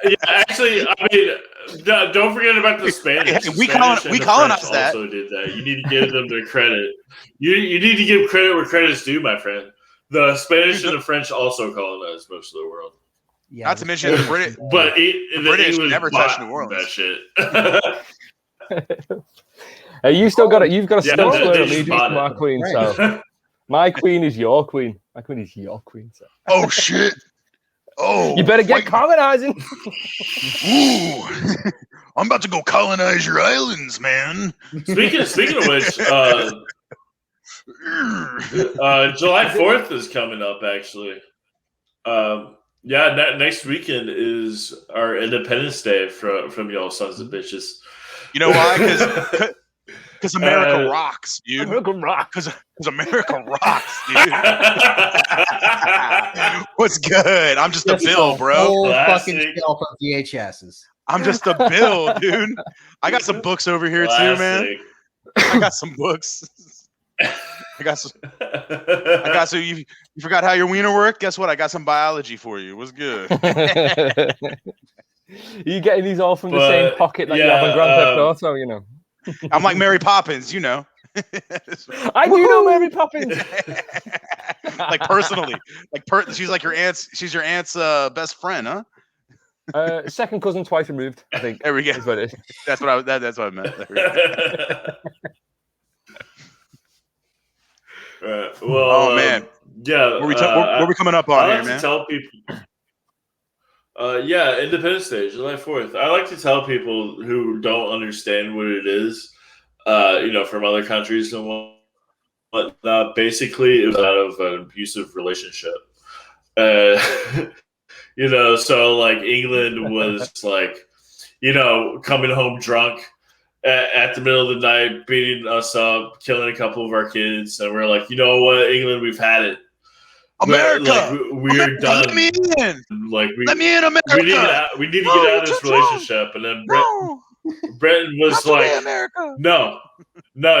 Speaker 1: Yeah, actually, I mean, don't forget about the Spanish.
Speaker 2: Hey, we colonized that.
Speaker 1: Also did that. You need to give them their credit. You need to give credit where credit's due, my friend. The Spanish and the French also colonized most of the world.
Speaker 4: Yeah,
Speaker 2: Not to mention the British,
Speaker 1: but the
Speaker 2: British never touched New Orleans.
Speaker 1: That shit.
Speaker 5: Hey, you still got it. You've got to still swear
Speaker 1: they
Speaker 5: allegiance to my queen.
Speaker 4: Right.
Speaker 5: So my queen is your queen. My queen is your queen. So.
Speaker 2: Oh shit! Oh,
Speaker 5: you better get colonizing.
Speaker 2: Ooh, I'm about to go colonize your islands, man.
Speaker 1: Speaking of which, July 4th is coming up. Actually, next weekend is our Independence Day from y'all sons of bitches.
Speaker 2: You know why? Because America rocks, dude.
Speaker 5: America rocks.
Speaker 2: Because America rocks, dude. What's good? I'm just a bill, bro.
Speaker 4: Whole fucking shelf of VHSs.
Speaker 2: I'm just a bill, dude. I got some books over here too, man. I got some books. I got some. You forgot how your wiener worked? Guess what? I got some biology for you. What's good?
Speaker 5: You getting these all from the same pocket that you have on Grand Theft Auto, you know?
Speaker 2: I'm like Mary Poppins, you know.
Speaker 5: I do know Mary Poppins.
Speaker 2: Like personally, she's like your aunt's. She's your aunt's best friend, huh?
Speaker 5: Second cousin, twice removed. I think.
Speaker 2: There we go.
Speaker 5: That's what it is.
Speaker 2: That's what I meant.
Speaker 1: Well,
Speaker 2: man.
Speaker 1: Yeah.
Speaker 2: What are we coming up on
Speaker 1: I
Speaker 2: here,
Speaker 1: like
Speaker 2: man?
Speaker 1: to tell people. Independence Day, July 4th. I like to tell people who don't understand what it is, from other countries and whatnot. Basically, it was out of an abusive relationship. So like England was like, coming home drunk at the middle of the night, beating us up, killing a couple of our kids, and we're like, you know what, England, we've had it.
Speaker 2: America,
Speaker 1: we're done.
Speaker 2: Let me in. Let me in, America.
Speaker 1: We need to get out of this relationship. And then Britain was like,
Speaker 2: America.
Speaker 1: No,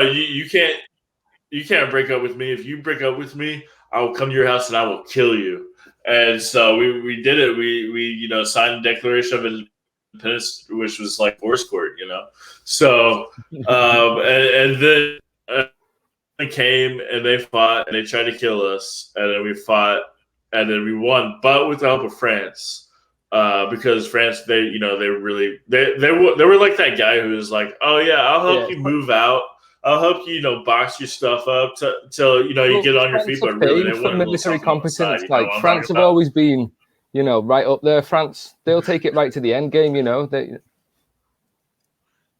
Speaker 1: you can't break up with me. If you break up with me, I will come to your house and I will kill you. And so we did it. We signed the Declaration of Independence, which was like force court, So and then. They came and they fought and they tried to kill us, and then we fought and then we won, but with the help of France, because France, they were like that guy who was like, oh yeah, I'll help you move out, I'll help you box your stuff up till you get on your feet, but really they want
Speaker 5: military competence. Like France have always been, right up there. France, they'll take it right to the end game. They're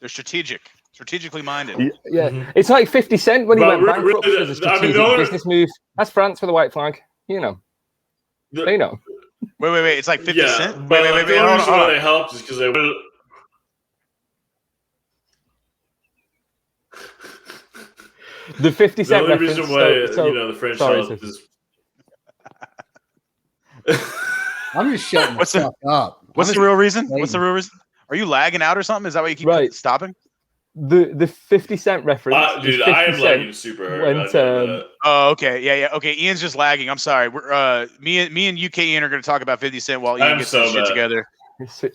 Speaker 2: strategically minded.
Speaker 5: Yeah, It's like 50 Cent when he went bankrupt as a strategic business move. That's France for the white flag. They know.
Speaker 2: Wait. It's like 50 Cent?
Speaker 1: Wait.
Speaker 2: Hold
Speaker 1: the
Speaker 2: on.
Speaker 1: Why they helped is because they would.
Speaker 5: The 50 Cent
Speaker 1: the only
Speaker 5: reference.
Speaker 1: Reason why the French helped is.
Speaker 4: I'm just shutting the fuck up.
Speaker 2: What's the real reason? Are you lagging out or something? Is that why you keep stopping?
Speaker 5: The 50 Cent reference.
Speaker 1: Dude, I am lagging super hard.
Speaker 2: Oh, okay. Yeah. Okay, Ian's just lagging. I'm sorry. We're me and UK Ian are going to talk about 50 Cent while Ian gets his shit together.
Speaker 5: So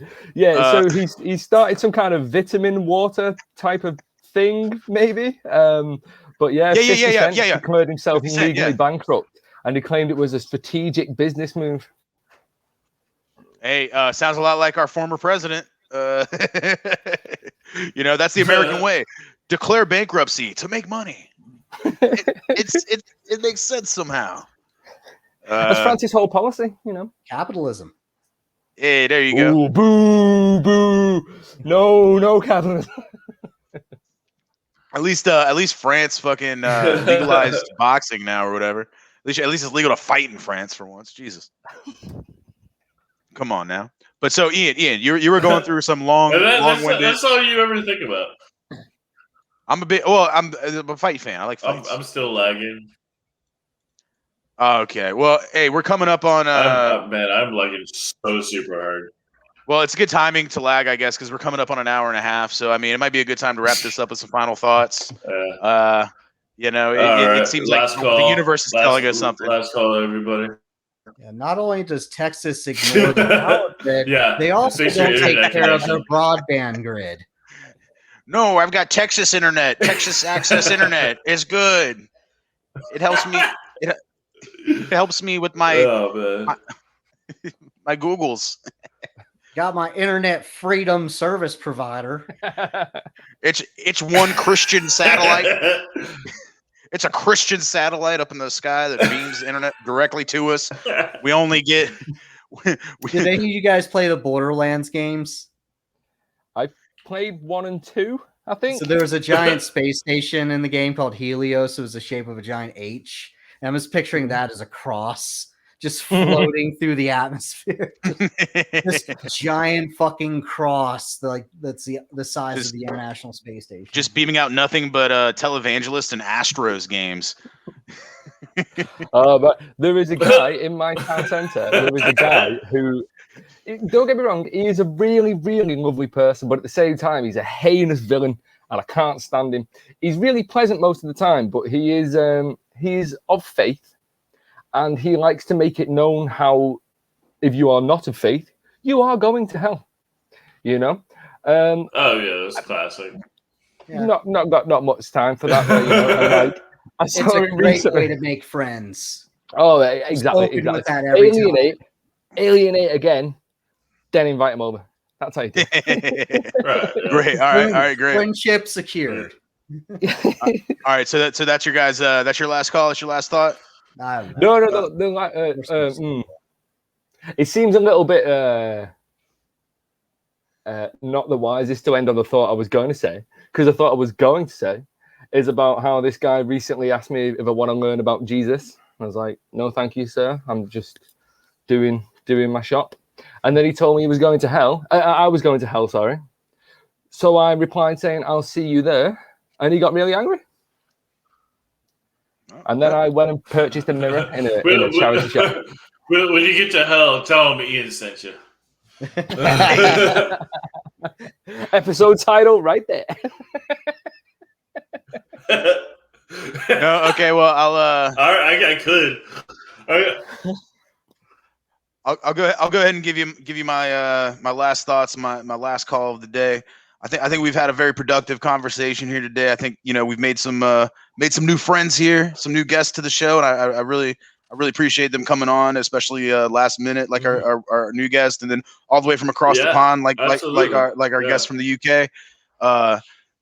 Speaker 5: he started some kind of vitamin water type of thing, maybe. But yeah. Declared himself legally bankrupt, and he claimed it was a strategic business move.
Speaker 2: Hey, sounds a lot like our former president. That's the American way. Declare bankruptcy to make money. It makes sense somehow.
Speaker 5: That's France's whole policy,
Speaker 4: Capitalism.
Speaker 2: Hey, there you go.
Speaker 5: Ooh, boo. No capitalism.
Speaker 2: At least France fucking legalized boxing now or whatever. At least it's legal to fight in France for once. Jesus. Come on now. But so Ian, you were going through some long-winded.
Speaker 1: That's all you ever think about.
Speaker 2: I'm a fight fan. I like fights.
Speaker 1: I'm still lagging.
Speaker 2: Okay. Well, hey, we're coming up on.
Speaker 1: I'm lagging so super hard.
Speaker 2: Well, it's good timing to lag, I guess, because we're coming up on an hour and a half. So I mean, it might be a good time to wrap this up with some final thoughts. It seems like the universe is telling us something.
Speaker 1: Last call, everybody.
Speaker 4: Yeah, not only does Texas ignore the power grid,
Speaker 1: Yeah,
Speaker 4: they also
Speaker 1: fix your
Speaker 4: don't take
Speaker 1: internet
Speaker 4: care of
Speaker 1: connection.
Speaker 4: their broadband grid.
Speaker 2: No, I've got Texas internet. Texas access internet is good. It helps me. It helps me with my my Googles.
Speaker 4: Got my internet freedom service provider.
Speaker 2: It's one Christian satellite. It's a Christian satellite up in the sky that beams internet directly to us. We only get.
Speaker 4: Did any of you guys play the Borderlands games?
Speaker 5: I played 1 and 2, I think.
Speaker 4: So there was a giant space station in the game called Helios. It was the shape of a giant H. And I'm just picturing that as a cross just floating through the atmosphere. This giant fucking cross, that's the size of the International Space Station.
Speaker 2: Just beaming out nothing but televangelist and Astros games.
Speaker 5: But there is a guy in my town centre. There is a guy who, don't get me wrong, he is a really, really lovely person, but at the same time, he's a heinous villain, and I can't stand him. He's really pleasant most of the time, but he is of faith, and he likes to make it known how, if you are not of faith, you are going to hell. You know.
Speaker 1: Oh yeah, that's classic.
Speaker 4: Yeah.
Speaker 5: Not much time for that. But, you know, and, like,
Speaker 4: it's a great way to make friends.
Speaker 5: Oh, exactly. Alienate again, then invite him over. That's how you do it.
Speaker 2: Great. All right, great.
Speaker 4: Friendship secured.
Speaker 2: All right, so that's your guys. That's your last call. That's your last thought.
Speaker 5: No. It seems a little bit not the wisest to end on the thought I was going to say, because the thought I was going to say is about how this guy recently asked me if I want to learn about Jesus. I was like, no, thank you, sir. I'm just doing my shop. And then he told me he was going to hell. I was going to hell, sorry. So I replied saying, I'll see you there. And he got really angry. And then I went and purchased a mirror in a charity shop.
Speaker 1: When you get to hell, tell him Ian sent you.
Speaker 5: Episode title right there.
Speaker 2: No, okay, well, I'll
Speaker 1: all right, I could.
Speaker 2: I'll go ahead and give you my my last thoughts, my last call of the day. I think we've had a very productive conversation here today. I think, you know, we've made some new friends here, some new guests to the show, and I really appreciate them coming on, especially last minute, like our new guest, and then all the way from across the pond, like our guest from the UK.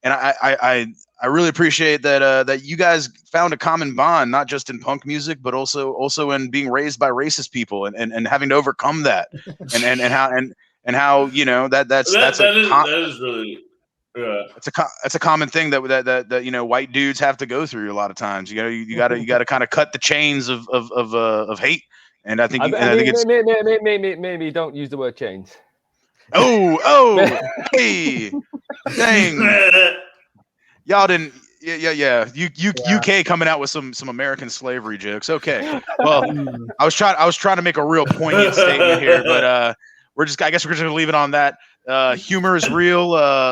Speaker 2: And I really appreciate that you guys found a common bond, not just in punk music, but also in being raised by racist people and having to overcome that, and how you know that is
Speaker 1: really. Yeah.
Speaker 2: It's a common thing that you know, white dudes have to go through a lot of times. You got to kind of cut the chains of hate, and I think it's
Speaker 5: maybe don't use the word chains.
Speaker 2: Oh, hey, dang, y'all didn't. Yeah. UK coming out with some American slavery jokes. Okay, well, I was trying to make a real poignant statement here, but I guess we're just gonna leave it on that. Humor is real.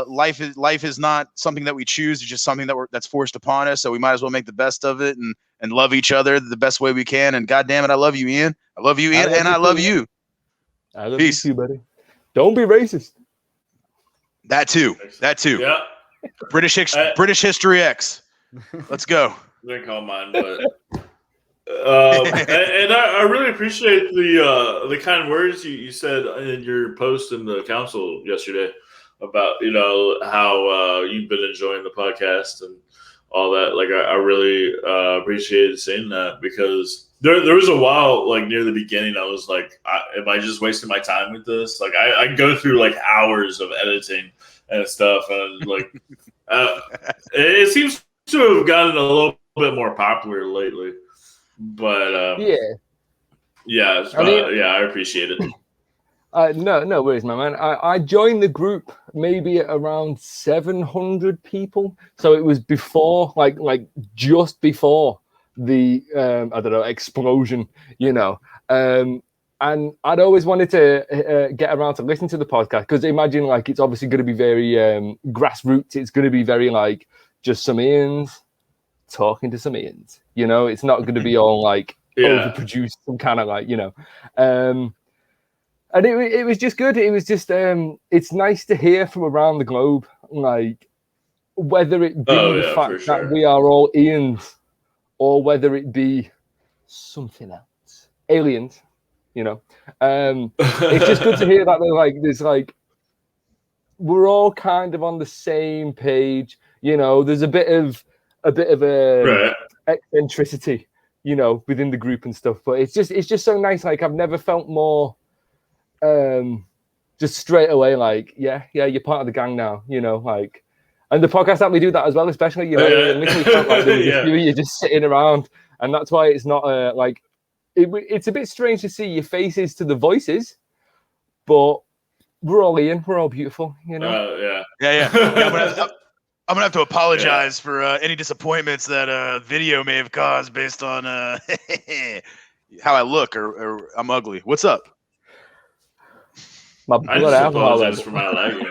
Speaker 2: Life is not something that we choose. It's just something that's forced upon us. So we might as well make the best of it and love each other the best way we can. And God damn it, I love you, Ian. I love you, Ian, and I love you.
Speaker 5: I love you too, buddy. Don't be racist.
Speaker 2: That too.
Speaker 1: Yeah.
Speaker 2: British History X. Let's go.
Speaker 1: They call mine, but. And I really appreciate the kind words you said in your post in the council yesterday about, you know, how you've been enjoying the podcast and all that. Like, I really appreciated saying that, because there was a while, like near the beginning, I was like, am I just wasting my time with this? Like, I go through like hours of editing and stuff, and like it seems to have gotten a little bit more popular lately. But I appreciate it.
Speaker 5: No worries, my man. I joined the group maybe at around 700 people, so it was before, like just before the I don't know, explosion, you know. And I'd always wanted to get around to listen to the podcast, because imagine, like, it's obviously going to be very grassroots. It's going to be very like just some Ians talking to some Ians, you know. It's not going to be all like overproduced, some kind of like, you know. And it was just good. It was just it's nice to hear from around the globe, like whether it be the fact that we are all Ians or whether it be something else, aliens, you know. It's just good to hear that there's like we're all kind of on the same page, you know. There's a bit of eccentricity, you know, within the group and stuff, but it's just so nice. Like I've never felt more just straight away like yeah, you're part of the gang now, you know, like. And the podcast that we do that as well, especially, you know, initially felt like there was a few of you just sitting around, and that's why it's not like it's a bit strange to see your faces to the voices, but we're all Ian, we're all beautiful, you know.
Speaker 2: Yeah. I'm gonna have to apologize for any disappointments that video may have caused based on how I look or I'm ugly. What's up?
Speaker 1: I just apologize for my lagging.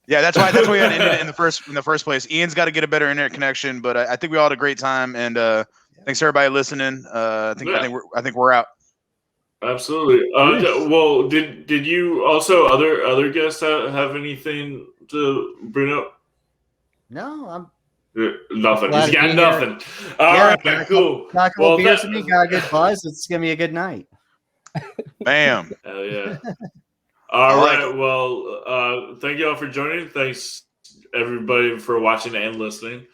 Speaker 2: Yeah, that's why we had to end it in the first place. Ian's got to get a better internet connection, but I think we all had a great time, and thanks everybody listening. I think we're out.
Speaker 1: Absolutely. Well, did you also other guests have anything to bring up?
Speaker 4: No, I'm
Speaker 1: nothing. He's got nothing. All right, cool.
Speaker 4: Got a couple beers with me. Got a good buzz. It's gonna be a good night.
Speaker 2: Bam.
Speaker 1: Hell yeah. All right. Well, thank you all for joining. Thanks everybody for watching and listening.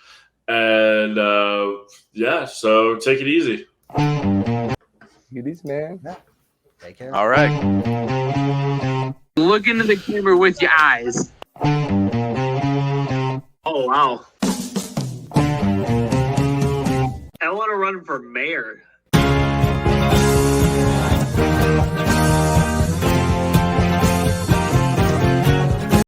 Speaker 1: And so take it easy.
Speaker 5: It is, man.
Speaker 4: Yeah. Take care.
Speaker 2: All right.
Speaker 3: Look into the camera with your eyes. Oh wow. I want to run for mayor.